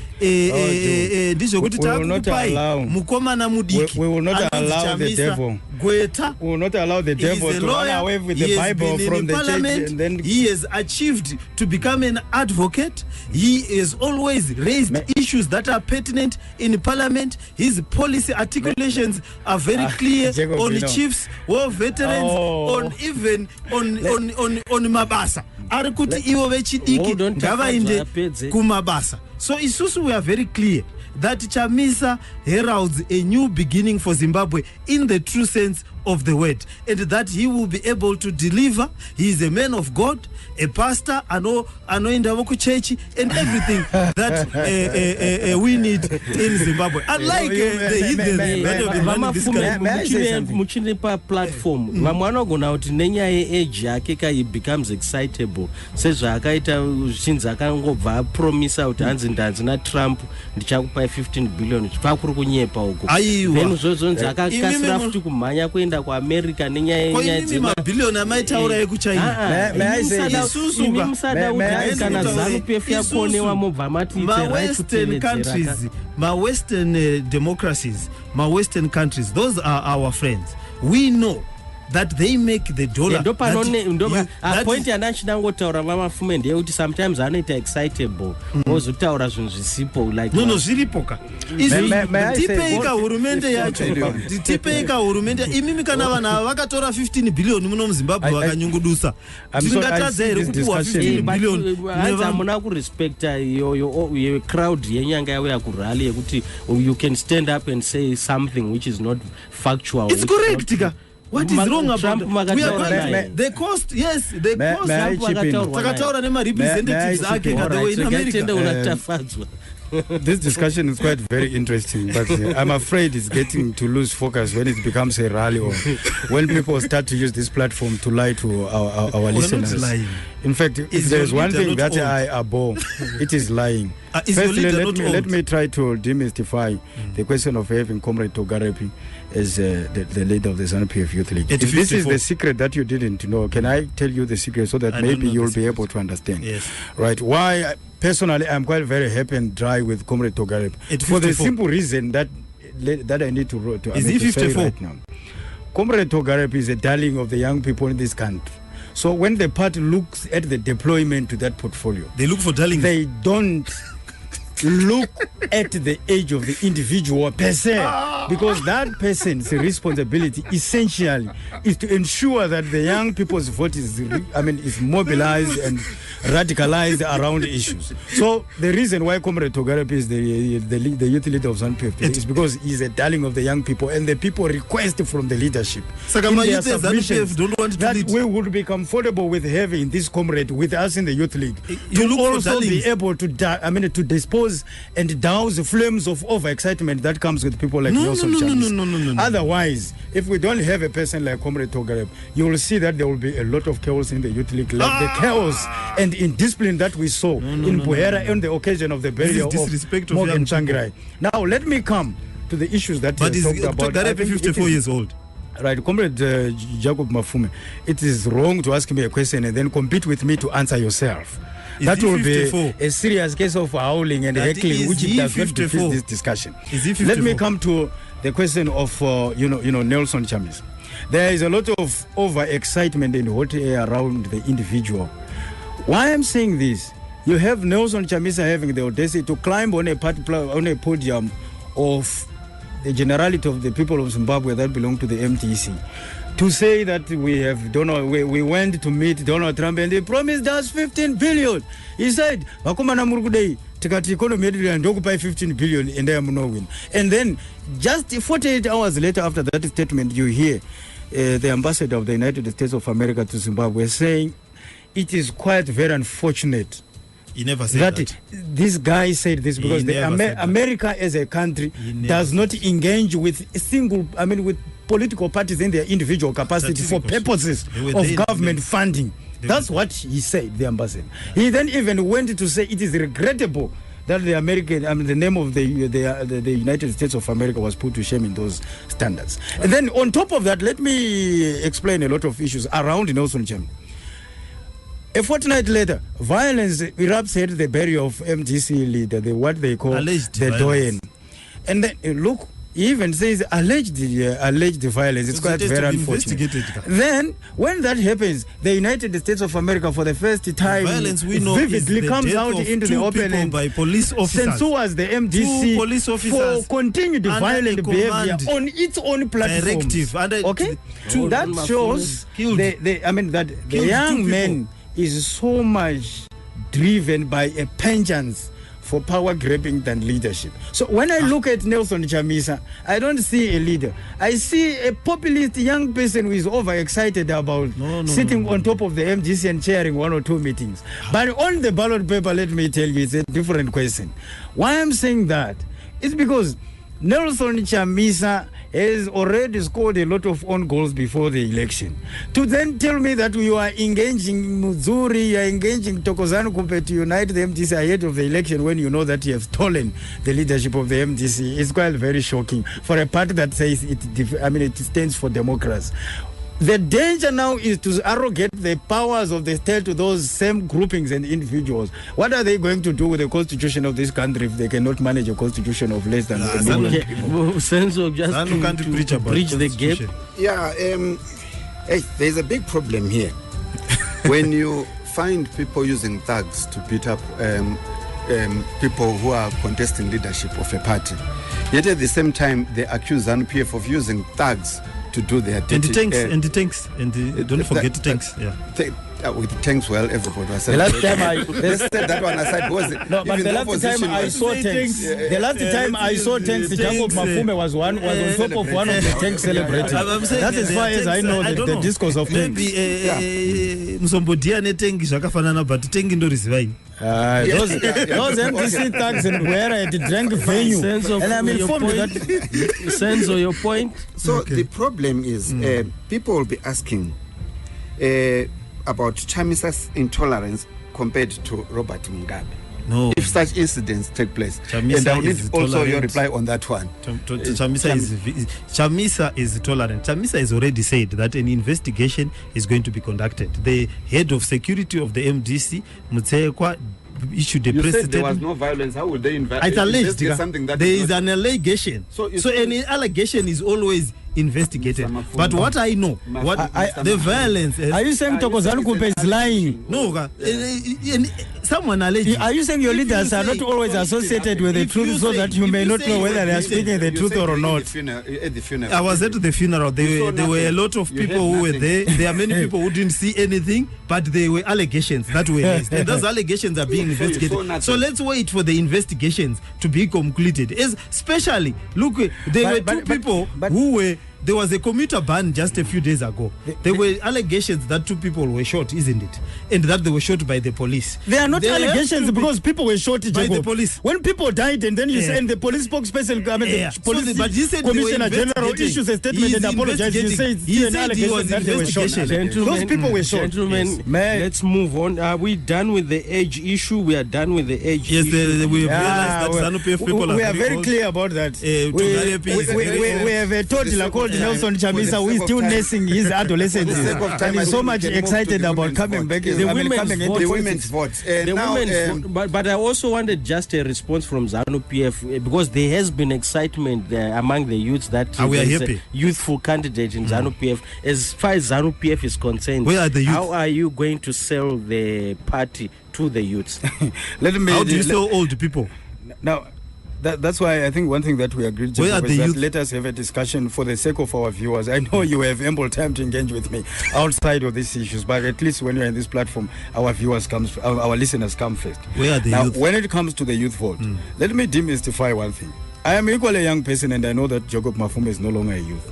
ndizvokuti takupai mukomana mudiki. We will not allow the devil. Gweta. We will not allow the devil to run away with the Bible from the church. And then he has achieved to become an advocate. He has always raised issues that are pertinent in parliament. His policy articulations are very clear on chiefs, war veterans, on even on mabasa. Arikuti iwo vechidiki ngavainde kumabasa. So isusu we are very clear that Chamisa heralds a new beginning for Zimbabwe in the true sense of the word, and that he will be able to deliver. He is a man of God, a pastor, anoinda woku church, and everything that we need in Zimbabwe. Unlike the heathens, muchinipa platform vamwanogona kuti nenyaya age yake he becomes excitable sezvaakaita zvinzi akangobva promisa kuti hanzi ndanzi naTrump ndichakupai 15 billion pakuri kunyepa uko then zvozvonzi akakasira futi kumhanya kuenda kuAmerica nenyaya mabhilioni amaitaura ekuchina. Imi musada kuti kana ZANU-PF yakonewa mobva mati Western countries, Western democracies, Western countries, those are our friends. We know that they make the dollar. Point anachinangotaura Mafume ndeyekuti sometimes anoita excitable ozotaura zvinhu zvisipo like no zviripoka tipeika hurumende yacho tipeika hurumende imimi kana vanhu ava vakatora 15 billion muno muZimbabwe vakanyungudusa tingatadza here kupuwa 15 billion hamuna kurespecta your crowd yenyanga yauya kurally yekuti you can stand up and say something which is not factual. It's correct. What is wrong about the cost? Yes, the cost. Takataura nema representatives ake kadawe in America. This discussion is quite very interesting, but I'm afraid it's getting to lose focus when it becomes a rally or when people start to use this platform to lie to our listeners. In fact, if there's one thing that I abhor, it is lying. Firstly, let me try to demystify the question of having Comrade Togarepi as the leader of the ZANU-PF Youth League. If this is the secret that you didn't know, can I tell you the secret so that maybe you'll be able to understand? Yes. Right. Why, personally, I'm quite very happy and dry with Comrade Togarepi. For the simple reason that I need to say right now. Comrade Togarepi is a darling of the young people in this country. So when the party looks at the deployment to that portfolio, they look for darlings. They don't look at the age of the individual per se, because that person's responsibility essentially is to ensure that the young people's vote is mobilized and radicalized around issues. So the reason why Comrade Togarepi is the youth leader of ZANU-PF is because he's a darling of the young people, and the people request from the leadership that we would be comfortable with having this comrade with us in the youth league to also be able to dispose and douse the flames of overexcitement that comes with people like Nelson Chamisa. Otherwise, if we don't have a person like Comrade Togarepi, you will see that there will be a lot of chaos in the youth league, like the chaos and indiscipline that we saw in Buhera on the occasion of the burial of Morgan Tsvangirai. Now, let me come to the issues that you talked about. But Togarepi 54 years old. Right, Comrade Jacob Mafume, it is wrong to ask me a question and then compete with me to answer yourself. That will be a serious case of howling and heckling, which does not defeat this discussion. Let me come to the question of Nelson Chamisa. There is a lot of overexcitement and hot air around the individual. Why I'm saying this? You have Nelson Chamisa having the audacity to climb on a podium of the generality of the people of Zimbabwe that belong to the MTC, to say that we went to meet Donald Trump and he promised us 15 billion. He said, Vakumana Murugudei, tikati economy ndokupai 15 billion and I am no win. And then just 48 hours later after that statement, you hear the ambassador of the United States of America to Zimbabwe saying it is quite very unfortunate. He never said that. This guy said this because America as a country does not engage with with political parties in their individual capacity for purposes of government funding. That's what he said, the ambassador. He then even went to say it is regrettable that the the name of the United States of America was put to shame in those standards. And then on top of that, let me explain a lot of issues around Nelson Chamisa. A fortnight later, violence erupts at the burial of MDC leader, what they call alleged the Doyen. And then look, he even says alleged violence. It's quite very unfortunate. Then, when that happens, the United States of America, for the first time, vividly comes out into the open and by police officers. Censures the MDC for continued violent behavior on its own platform. Okay, that shows that the young man is so much driven by a penchant for power grabbing than leadership. So when I look at Nelson Chamisa, I don't see a leader. I see a populist young person who is overexcited about sitting on top of the MGC and chairing one or two meetings. But on the ballot paper, let me tell you, it's a different question. Why I'm saying that is because Nelson Chamisa has already scored a lot of own goals before the election. To then tell me that you are engaging Muzuri, you are engaging Tokozanu Kumpe to unite the MDC ahead of the election when you know that you have stolen the leadership of the MDC is quite very shocking for a party that says it stands for democracy. The danger now is to arrogate the powers of the state to those same groupings and individuals. What are they going to do with the constitution of this country if they cannot manage a constitution of less than a million people? Sense of just to bridge the gap. Yeah, Hey, there's a big problem here. When you find people using thugs to beat up people who are contesting leadership of a party, yet at the same time they accuse ZANU-PF of using thugs to do their dirty, and the tanks, don't forget the tanks. With the tanks, well, everybody was The last time let's set that one aside. Was it? No, but the last time I saw tanks, Jacob Mafume was on top of one of the tanks celebrating. That is far as I know the discourse of tanks. Maybe Msombodia tank zvakafanana, but tank indorizivaini. Those MDC thugs and where at the drink venue, and I'm informed that sense of your point. So the problem is, people will be asking about Chamisa's intolerance compared to Robert Mugabe. No. If such incidents take place, Chamisa and I will need is also tolerant. your reply on that one. Chamisa is tolerant. Chamisa has already said that an investigation is going to be conducted. The head of security of the MDC, Mutsekwa, issued a press said there statement. was no violence. How would they It's alleged. something that There is an allegation. So an allegation is always investigated. But what I know, the violence. Are you saying Tokozanu is lying? No, someone alleged. Are you saying your leaders are not always associated with the truth, so that you may not know whether they are speaking the truth or not? At the funeral. I was at the funeral. There were a lot of people who were there. There are many people who didn't see anything, but there were allegations that were raised. And those allegations are being investigated. So let's wait for the investigations to be concluded. Especially, look, there were two people who were. There was a commuter ban just a few days ago. There were allegations that two people were shot, isn't it? And that they were shot by the police. They are not allegations because people were shot by the police. When people died, and then you say, and the police spokesperson, but he said commissioner general issues a statement and apologizes. You say he said he was that they were shot. Those people were shot. Gentlemen, let's move on. Are we done with the age issue? We are done with the age issue. Yes, we have realized that ZANU-PF people we are very clear about that. We have a toddler called Nelson Chamisa who is still nursing his adolescence and is so much excited about coming back. The women's vote. But I also wanted just a response from ZANU-PF because there has been excitement among the youths that we are there is happy. A youthful candidate in ZANU-PF. As far as ZANU-PF is concerned, where are the youth? How are you going to sell the party to the youths? How do you sell old people? Now, that's why I think one thing that we agreed to is that let us have a discussion for the sake of our viewers. I know you have ample time to engage with me outside of these issues, but at least when you're in this platform, our listeners come first. Where are the youth? When it comes to the youth vote, let me demystify one thing. I am equally a young person, and I know that Jacob Mafume is no longer a youth.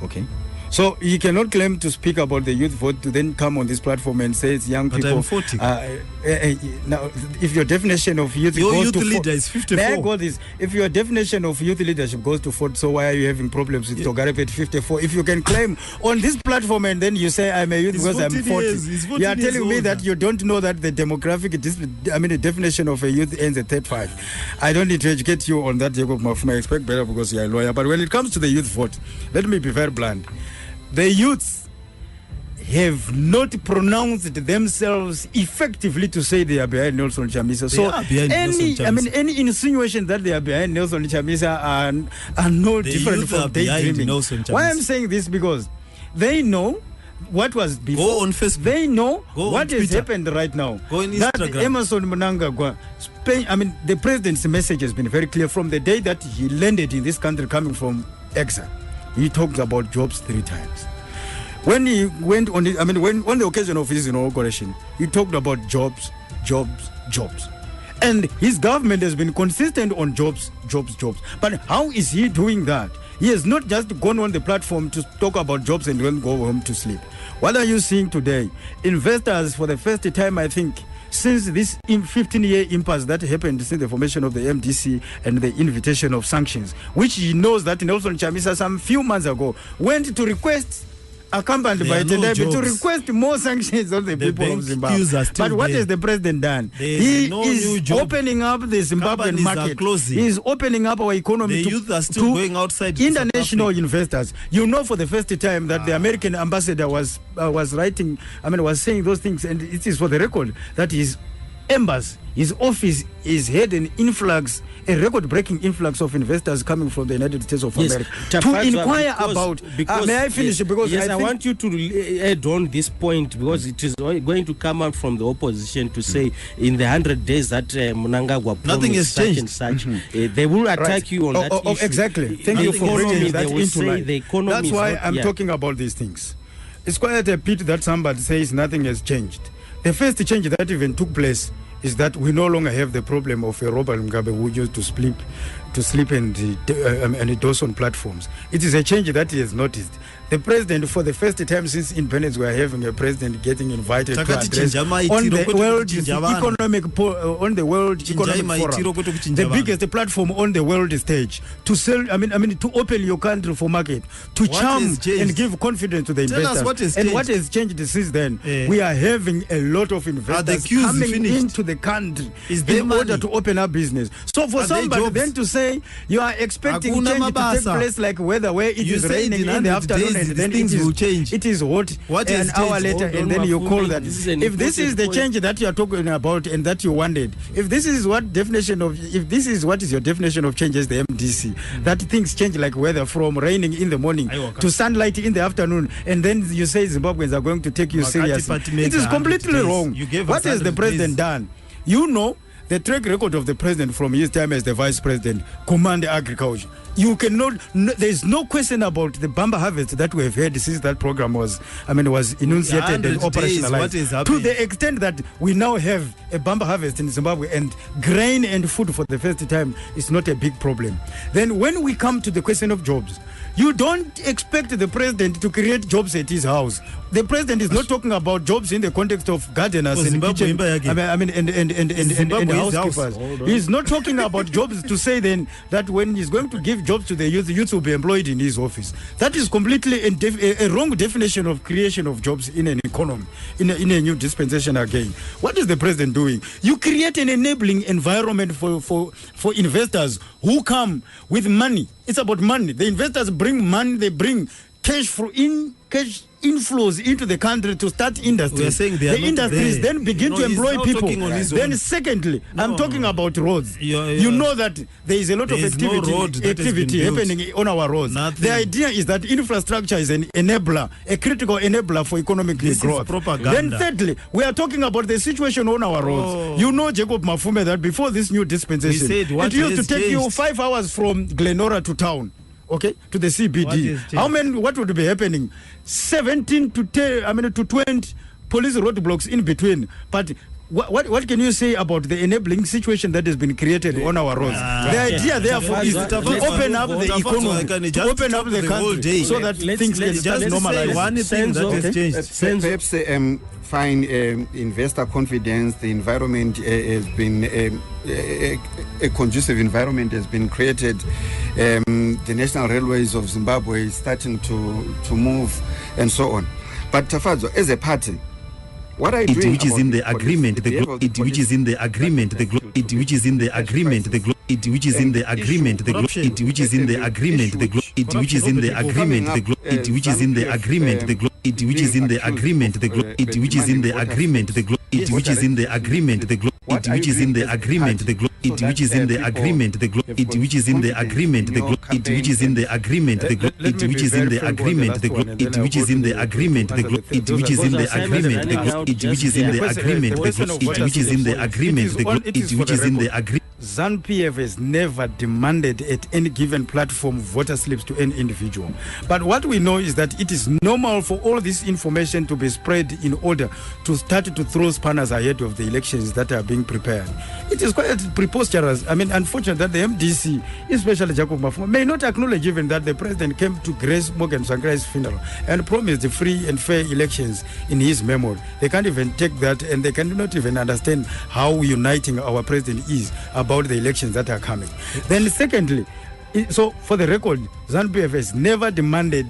Okay? So you cannot claim to speak about the youth vote to then come on this platform and say it's young but people. I'm 40. Now, if your definition of youth your goes youth to leader is 54. May I go this? If your definition of youth leadership goes to 40, so why are you having problems with Togarev at 54? If you can claim on this platform and then you say I'm a youth because I'm 40, you are telling me that you don't know that the demographic, the definition of a youth ends at 35. I don't need to educate you on that, Jacob Mafume. I expect better because you're a lawyer. But when it comes to the youth vote, let me be very blunt. The youths have not pronounced themselves effectively to say they are behind Nelson Chamisa. So any insinuation that they are behind Nelson Chamisa are no different from daydreaming. Why I'm saying this because they know what was before. Go on Facebook. They know Go what has happened right now. Go on that Instagram. Emerson Mnangagwa, the president's message has been very clear from the day that he landed in this country coming from exile. He talked about jobs 3 times. When he went on on the occasion of his inauguration, he talked about jobs. And his government has been consistent on jobs. But how is he doing that? He has not just gone on the platform to talk about jobs and then go home to sleep. What are you seeing today? Investors, for the first time, I think, since this 15-year impasse that happened since the formation of the MDC and the invitation of sanctions, which he knows that Nelson Chamisa some few months ago went to request, accompanied by Tendai, to request more sanctions on the people of Zimbabwe. But what has the president done? He is opening up the Zimbabwean market. He is opening up our economy youth are still going outside international investors. You know, for the first time that the American ambassador was saying those things, and it is for the record that he is embassy, his office is had an influx, a record-breaking influx of investors coming from the United States of America to inquire about. May I finish? Yes, because I want you to add on this point, because it is going to come out from the opposition to say in the 100 days that Mnangagwa nothing has changed and such, they will attack you on that issue. Exactly. Thank you for bringing that into light. The economy. That's why I'm talking about these things. It's quite a pity that somebody says nothing has changed. The first change that even took place is that we no longer have the problem of Robert Mugabe who used to sleep and dose on platforms. It is a change that he has noticed. The president, for the first time since independence, we are having a president getting invited to address on the world economic forum, the biggest platform on the world stage, to sell. To open your country for market, to charm and give confidence to the investors. What has changed since then? We are having a lot of investors coming into the country in order to open up business. So for somebody then to say you are expecting change to take place like weather where it is raining in the afternoon, and then things will change. It is hot an hour later, and then you call that. If this is the change that you are talking about and that you wanted, if this is what is your definition of change as the MDC, that things change like weather from raining in the morning to sunlight in the afternoon, and then you say Zimbabweans are going to take you seriously. It is completely wrong. What has the president done? You know, the track record of the president from his time as the vice president, command agriculture. You cannot. There is no question about the bamba harvest that we have had since that program was enunciated and operationalized. To the extent that we now have a bamba harvest in Zimbabwe, and grain and food for the first time is not a big problem. Then when we come to the question of jobs, you don't expect the president to create jobs at his house. The president is not talking about jobs in the context of gardeners and kitchen, and housekeepers. He's not talking about jobs to say then that when he's going to give jobs to the youth will be employed in his office. That is completely a wrong definition of creation of jobs in an economy, in a new dispensation again. What is the president doing? You create an enabling environment for investors who come with money. It's about money. The investors bring money, they bring cash inflows into the country to start industries. The industries then begin to employ people. Then secondly, I'm talking about roads. You know that there is a lot of activity happening on our roads. The idea is that infrastructure is an enabler, a critical enabler for economic growth. Then thirdly, we are talking about the situation on our roads. You know, Jacob Mafume, that before this new dispensation, it used to take you 5 hours from Glenora to town. Okay, to the CBD. What would be happening? 17 to 20 police roadblocks in between. But what can you say about the enabling situation that has been created on our roads? The idea, therefore, is to open up the economy, to open up the country, so that things can just normalize. One thing that has changed. Perhaps fine investor confidence. The environment has been a conducive environment has been created. The National Railways of Zimbabwe is starting to move, and so on. But Tafadzwa, as a party, what are you doing? Which is in the agreement, which is in the agreement, which is in the agreement, which is in the agreement, which is in the agreement, which is in the agreement, which is in the agreement, which is in the agreement, which is in the agreement, which is in the agreement, which is in the agreement, which is in the agreement, which is in the agreement, which is in the agreement, which is in the agreement, which is in the agreement, which is in the agreement, which is in the agreement, which is in the agreement, which is in the agreement. ZANU-PF has never demanded at any given platform voter slips to any individual. But what we know is that it is normal for all this information to be spread in order to start to throw spanners ahead of the elections that are being prepared. It is quite preposterous. Unfortunate that the MDC, especially Jacob Mafume, may not acknowledge even that the president came to grace Morgan Tsvangirai's funeral and promised free and fair elections in his memory. They can't even take that, and they cannot even understand how uniting our president is about the elections that are coming. Then secondly, so for the record, ZANU-PF has never demanded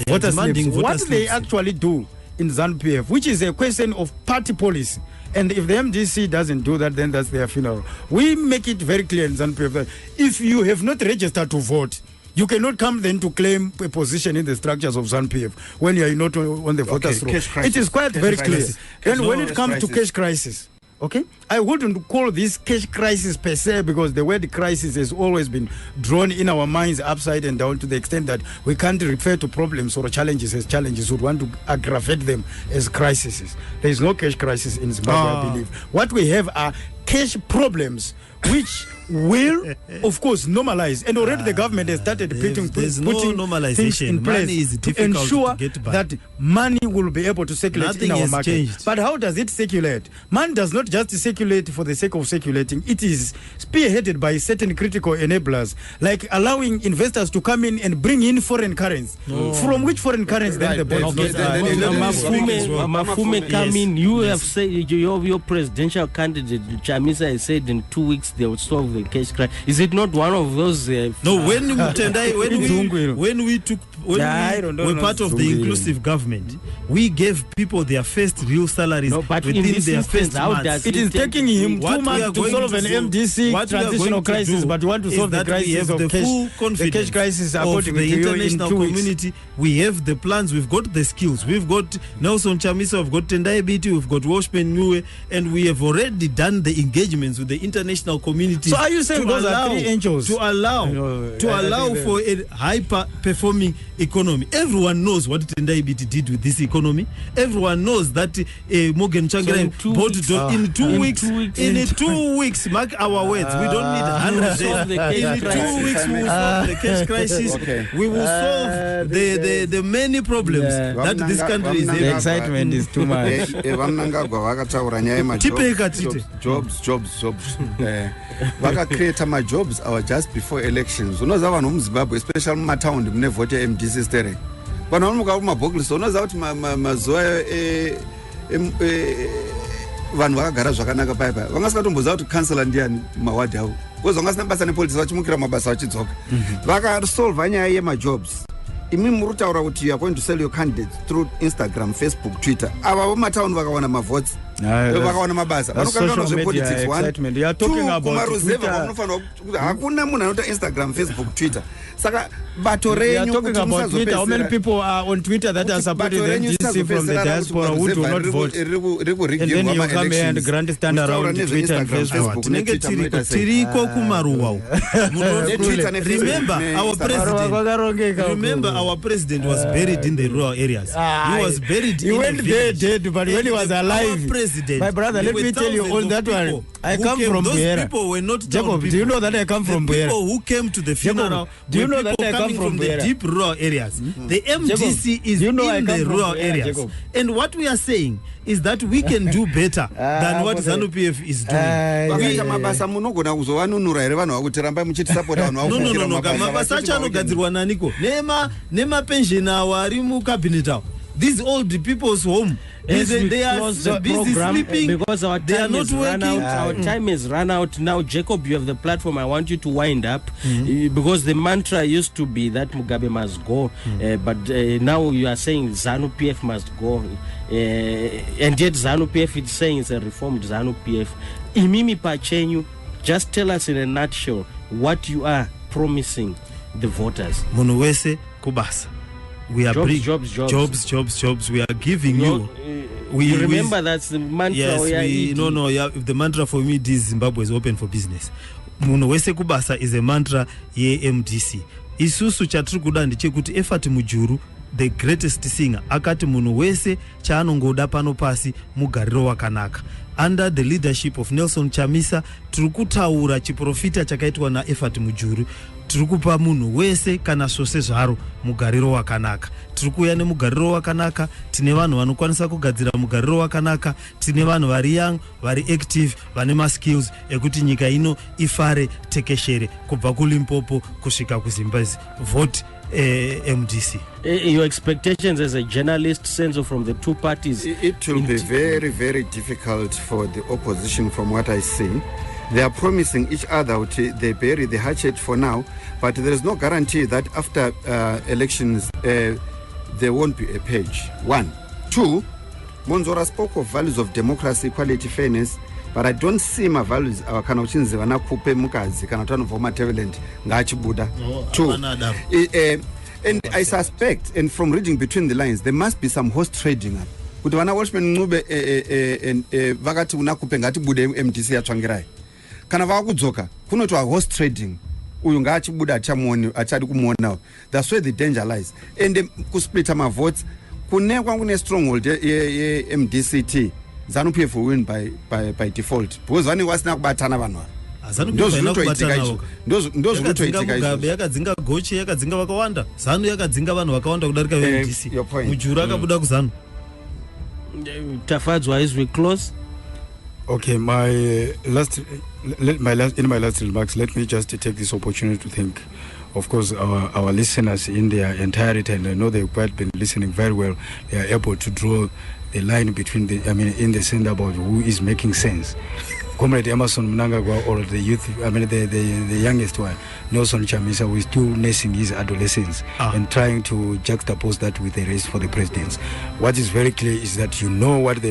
voter slips. What they actually do in ZANU-PF, which is a question of party policy, and if the MDC doesn't do that, then that's their funeral. We make it very clear in ZANU-PF that if you have not registered to vote, you cannot come then to claim a position in the structures of ZANU-PF when you are not on the voters' roll. It is quite very clear. And when it comes to cash crisis, Okay, I wouldn't call this cash crisis per se, because the word crisis has always been drawn in our minds upside and down to the extent that we can't refer to problems or challenges as challenges. We want to aggravate them as crises. There is no cash crisis in Zimbabwe, I believe. What we have are cash problems, which will, of course, normalize. And already the government has started putting things in place to ensure that money will be able to circulate in our market. Changed. But how does it circulate? Money does not just circulate for the sake of circulating. It is spearheaded by certain critical enablers, like allowing investors to come in and bring in foreign currency. From which foreign currency then the bonds? Mafume come in. You have said your presidential candidate Chamisa has said in 2 weeks they will solve the cash crisis. Is it not one of those? No, when we were part of the inclusive government, we gave people their first real salaries within their first months. It is taking him 2 months to solve an MDC transitional crisis, but you want to solve the crisis of the cash crisis of the international community. We have the plans, we've got the skills, we've got Nelson Chamisa, we've got Tendai Biti, we've got Washpen Niue, and we have already done the engagements with the international community. So are you saying those are three angels? To allow for a hyper-performing economy. Everyone knows what Tendai Biti did with this economy. Everyone knows that Morgan Tsvangirai bought in 2 weeks. In 2 weeks, mark our words. We don't need 100 days. In 2 weeks, we will solve the cash crisis. We will solve the many problems that this country is having. The excitement is too much. Jobs. Vaka-create ma-jobs our just before elections. Unoza vanhu muZimbabwe, especially mumataundi mune vote MDC steering. Vanhu vanomuka kumabhokisi, unoza kuti mazuva vanhu vakagara zvakanaka paya. Vangasikatomboziva kuti kansela ndiani mumawadi avo. Because vangasina basa nepolitisi vachimukira mabasa vachidzoka. Vakasolva nyaya yema-jobs. Imi muri kutaura kuti you are going to sell your candidates through Instagram, Facebook, Twitter. Ava vomatown vakawana mavhotes. Vakawana mabasa. Vanokanga zvepolitics one. You are talking about Twitter. Hakuna munhu anoita Instagram, Facebook, Twitter. Saka bato renyu. You are talking about Twitter. How many people are on Twitter that are supporting the MDC from the diaspora who do not vote? And then you come here and grandstand around Twitter and Facebook. Tiriko kumaruwa. Remember our president was buried in the rural areas. He was buried he went there dead, but when he was alive, my brother, let me tell you all that one. I come from Buera. People were not Jacob, do you know that I come from Buera? People who came to the funeral, do you know that I come from the deep rural areas? The MDC is in the rural areas. And what we are saying is that we can do better than what ZANU-PF is doing. Nema pension wari mu cabinet. These old people's home. They are busy sleeping because our time is run out. Our time is run out now. Jacob, you have the platform. I want you to wind up because the mantra used to be that Mugabe must go, but now you are saying ZANU-PF must go, and yet ZANU-PF is saying it's a reformed ZANU-PF. Imimi Pachenyu, just tell us in a nutshell what you are promising the voters. Munuwese kubasa. We are jobs. We are giving you. We remember that's the mantra. Yes, the mantra for me is Zimbabwe is open for business. Munuwese kubasa is a mantra ye MDC. Isusu chatiri kuda ndechekuti effort mujuru, the greatest singer, akati munhu wese chaanongoda pano pasi mugariro wakanaka. Under the leadership of Nelson Chamisa, tiri kutaura chiprofita chakaitwa na effort mujuru. Tiri kupa munhu wese kana svose zvaro mugariro wakanaka. Tiri kuuya nemugariro wakanaka, tine vanhu vanokwanisa kugadzira mugariro wakanaka, tine vanhu vari young, vari active, vane maskills ekuti nyika ino ifare tekeshere kubva kuLimpopo kusvika kuZimbabwe. Vote MDC. Your expectations as a journalist, Senzo, from the two parties? It will be very, very difficult for the opposition from what I see. They are promising each other, they bury the hatchet for now, but there is no guarantee that after elections there won't be a page. 1. 2, Monzora spoke of values of democracy, equality, fairness, but I don't see my values kana uchinzi vana kupe mukazi kana tano for matelent ngachibuda. 2, and I suspect, and from reading between the lines, there must be some horse trading kuti vana Watchman Ncube vakati unakupe ngatibude MDC yatsvangirai kana vakudzoka kunoti horse trading uyu ngaachibuda achadi kumuonawo. That's where the danger lies. And kusplita mavotes kune kune stronghold ye MDCT ZANU-PF will win by default because vane wasina kubatana vanhu yakadzinga gochi yakadzinga vakawanda ZANU yakadzinga vanhu vakawanda kudarika MDC mujuru akabuda kuZANU. Tafadzwa, as we close. Okay, in my last remarks, let me just take this opportunity to thank, of course, our listeners in their entirety, and I know they've quite been listening very well. They are able to draw the line between in the center about who is making sense. Comrade Emerson Mnangagwa, or the youth, the youngest one, Nelson Chamisa, who is still nursing his adolescence and trying to juxtapose that with the race for the presidents. What is very clear is that you know what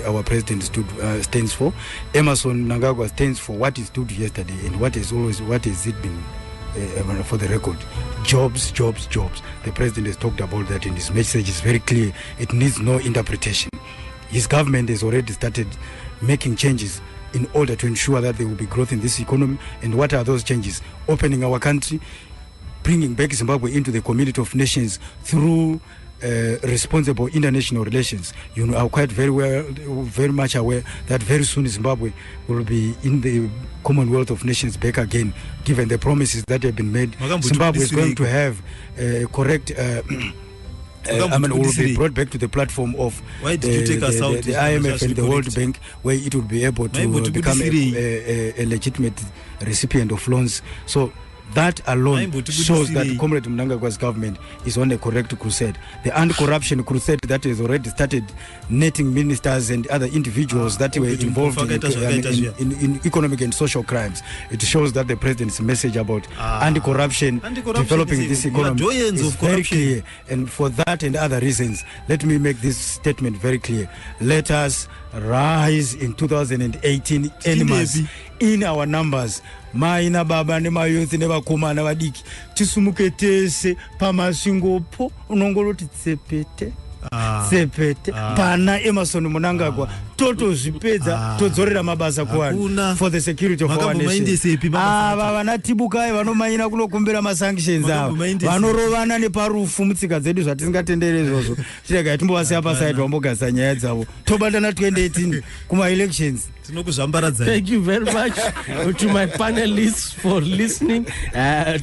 our president stands for. Emerson Mnangagwa stands for what he stood yesterday and what has it been for the record. Jobs. The president has talked about that in his message. It's very clear. It needs no interpretation. His government has already started making changes in order to ensure that there will be growth in this economy. And what are those changes? Opening our country, bringing back Zimbabwe into the community of nations through responsible international relations. You are quite very much aware that very soon Zimbabwe will be in the Commonwealth of Nations back again, given the promises that have been made. Zimbabwe is going to have correct will be brought back to the platform of the IMF and the World Bank, where it will be able to become a legitimate recipient of loans. So that alone shows that Comrade Mnangagwa's government is on a correct crusade. The anti-corruption crusade that has already started netting ministers and other individuals that were involved in economic and social crimes. It shows that the president's message about anti-corruption, developing this economy is very clear. And for that and other reasons, let me make this statement very clear. Let us rise in 2018 in our numbers. Maina baba ne mayouth ne bakoma na badiki tisumuke tese pamasingopo unongoloti tsepete pana Emerson Mnangagwa toto zvipedza todzorera mabasa kuwana for the security of our nation. Vanatibukai vanomanyira kunokumbira masanctions avo vanorovana neparufu mutsika dzedu zvatisingatendere izvozvo tirega timbovasiya paside vambogasa nyaya dzavo tobatana 2018 kuma elections. Thank you very much to my panelists for listening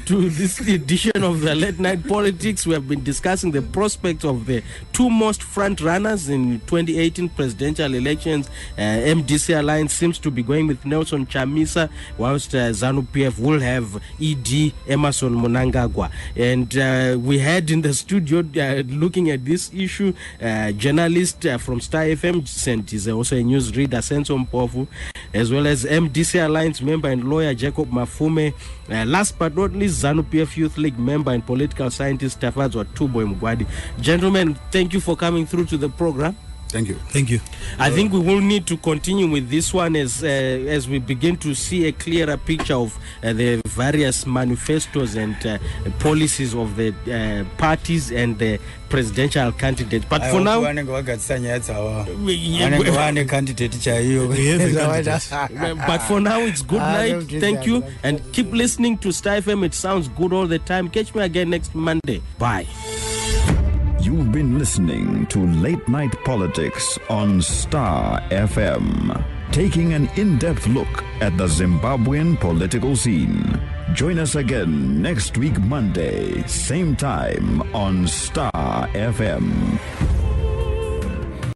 to this edition of the Late Night Politics. We have been discussing the prospects of the two most front runners in 2018 presidential elections. MDC Alliance seems to be going with Nelson Chamisa, whilst ZANU-PF will have ED Emerson Mnangagwa. And we had in the studio looking at this issue, journalist from Starfm, and is also a news reader, Senso Mpofu, as well as MDC Alliance member and lawyer Jacob Mafume. Last but not least, ZANU-PF Youth League member and political scientist Tafadzwa Toboy Mugwadi. Gentlemen, thank you for coming through to the program. Thank you. Thank you. I think we will need to continue with this one as we begin to see a clearer picture of the various manifestos and policies of the parties and the presidential candidates. But for now, but for now, it's good night. Thank you, and keep listening to Starfm. It sounds good all the time. Catch me again next Monday. Bye. You've been listening to Late Night Politics on Star FM, taking an in-depth look at the Zimbabwean political scene. Join us again next week, Monday, same time on Star FM.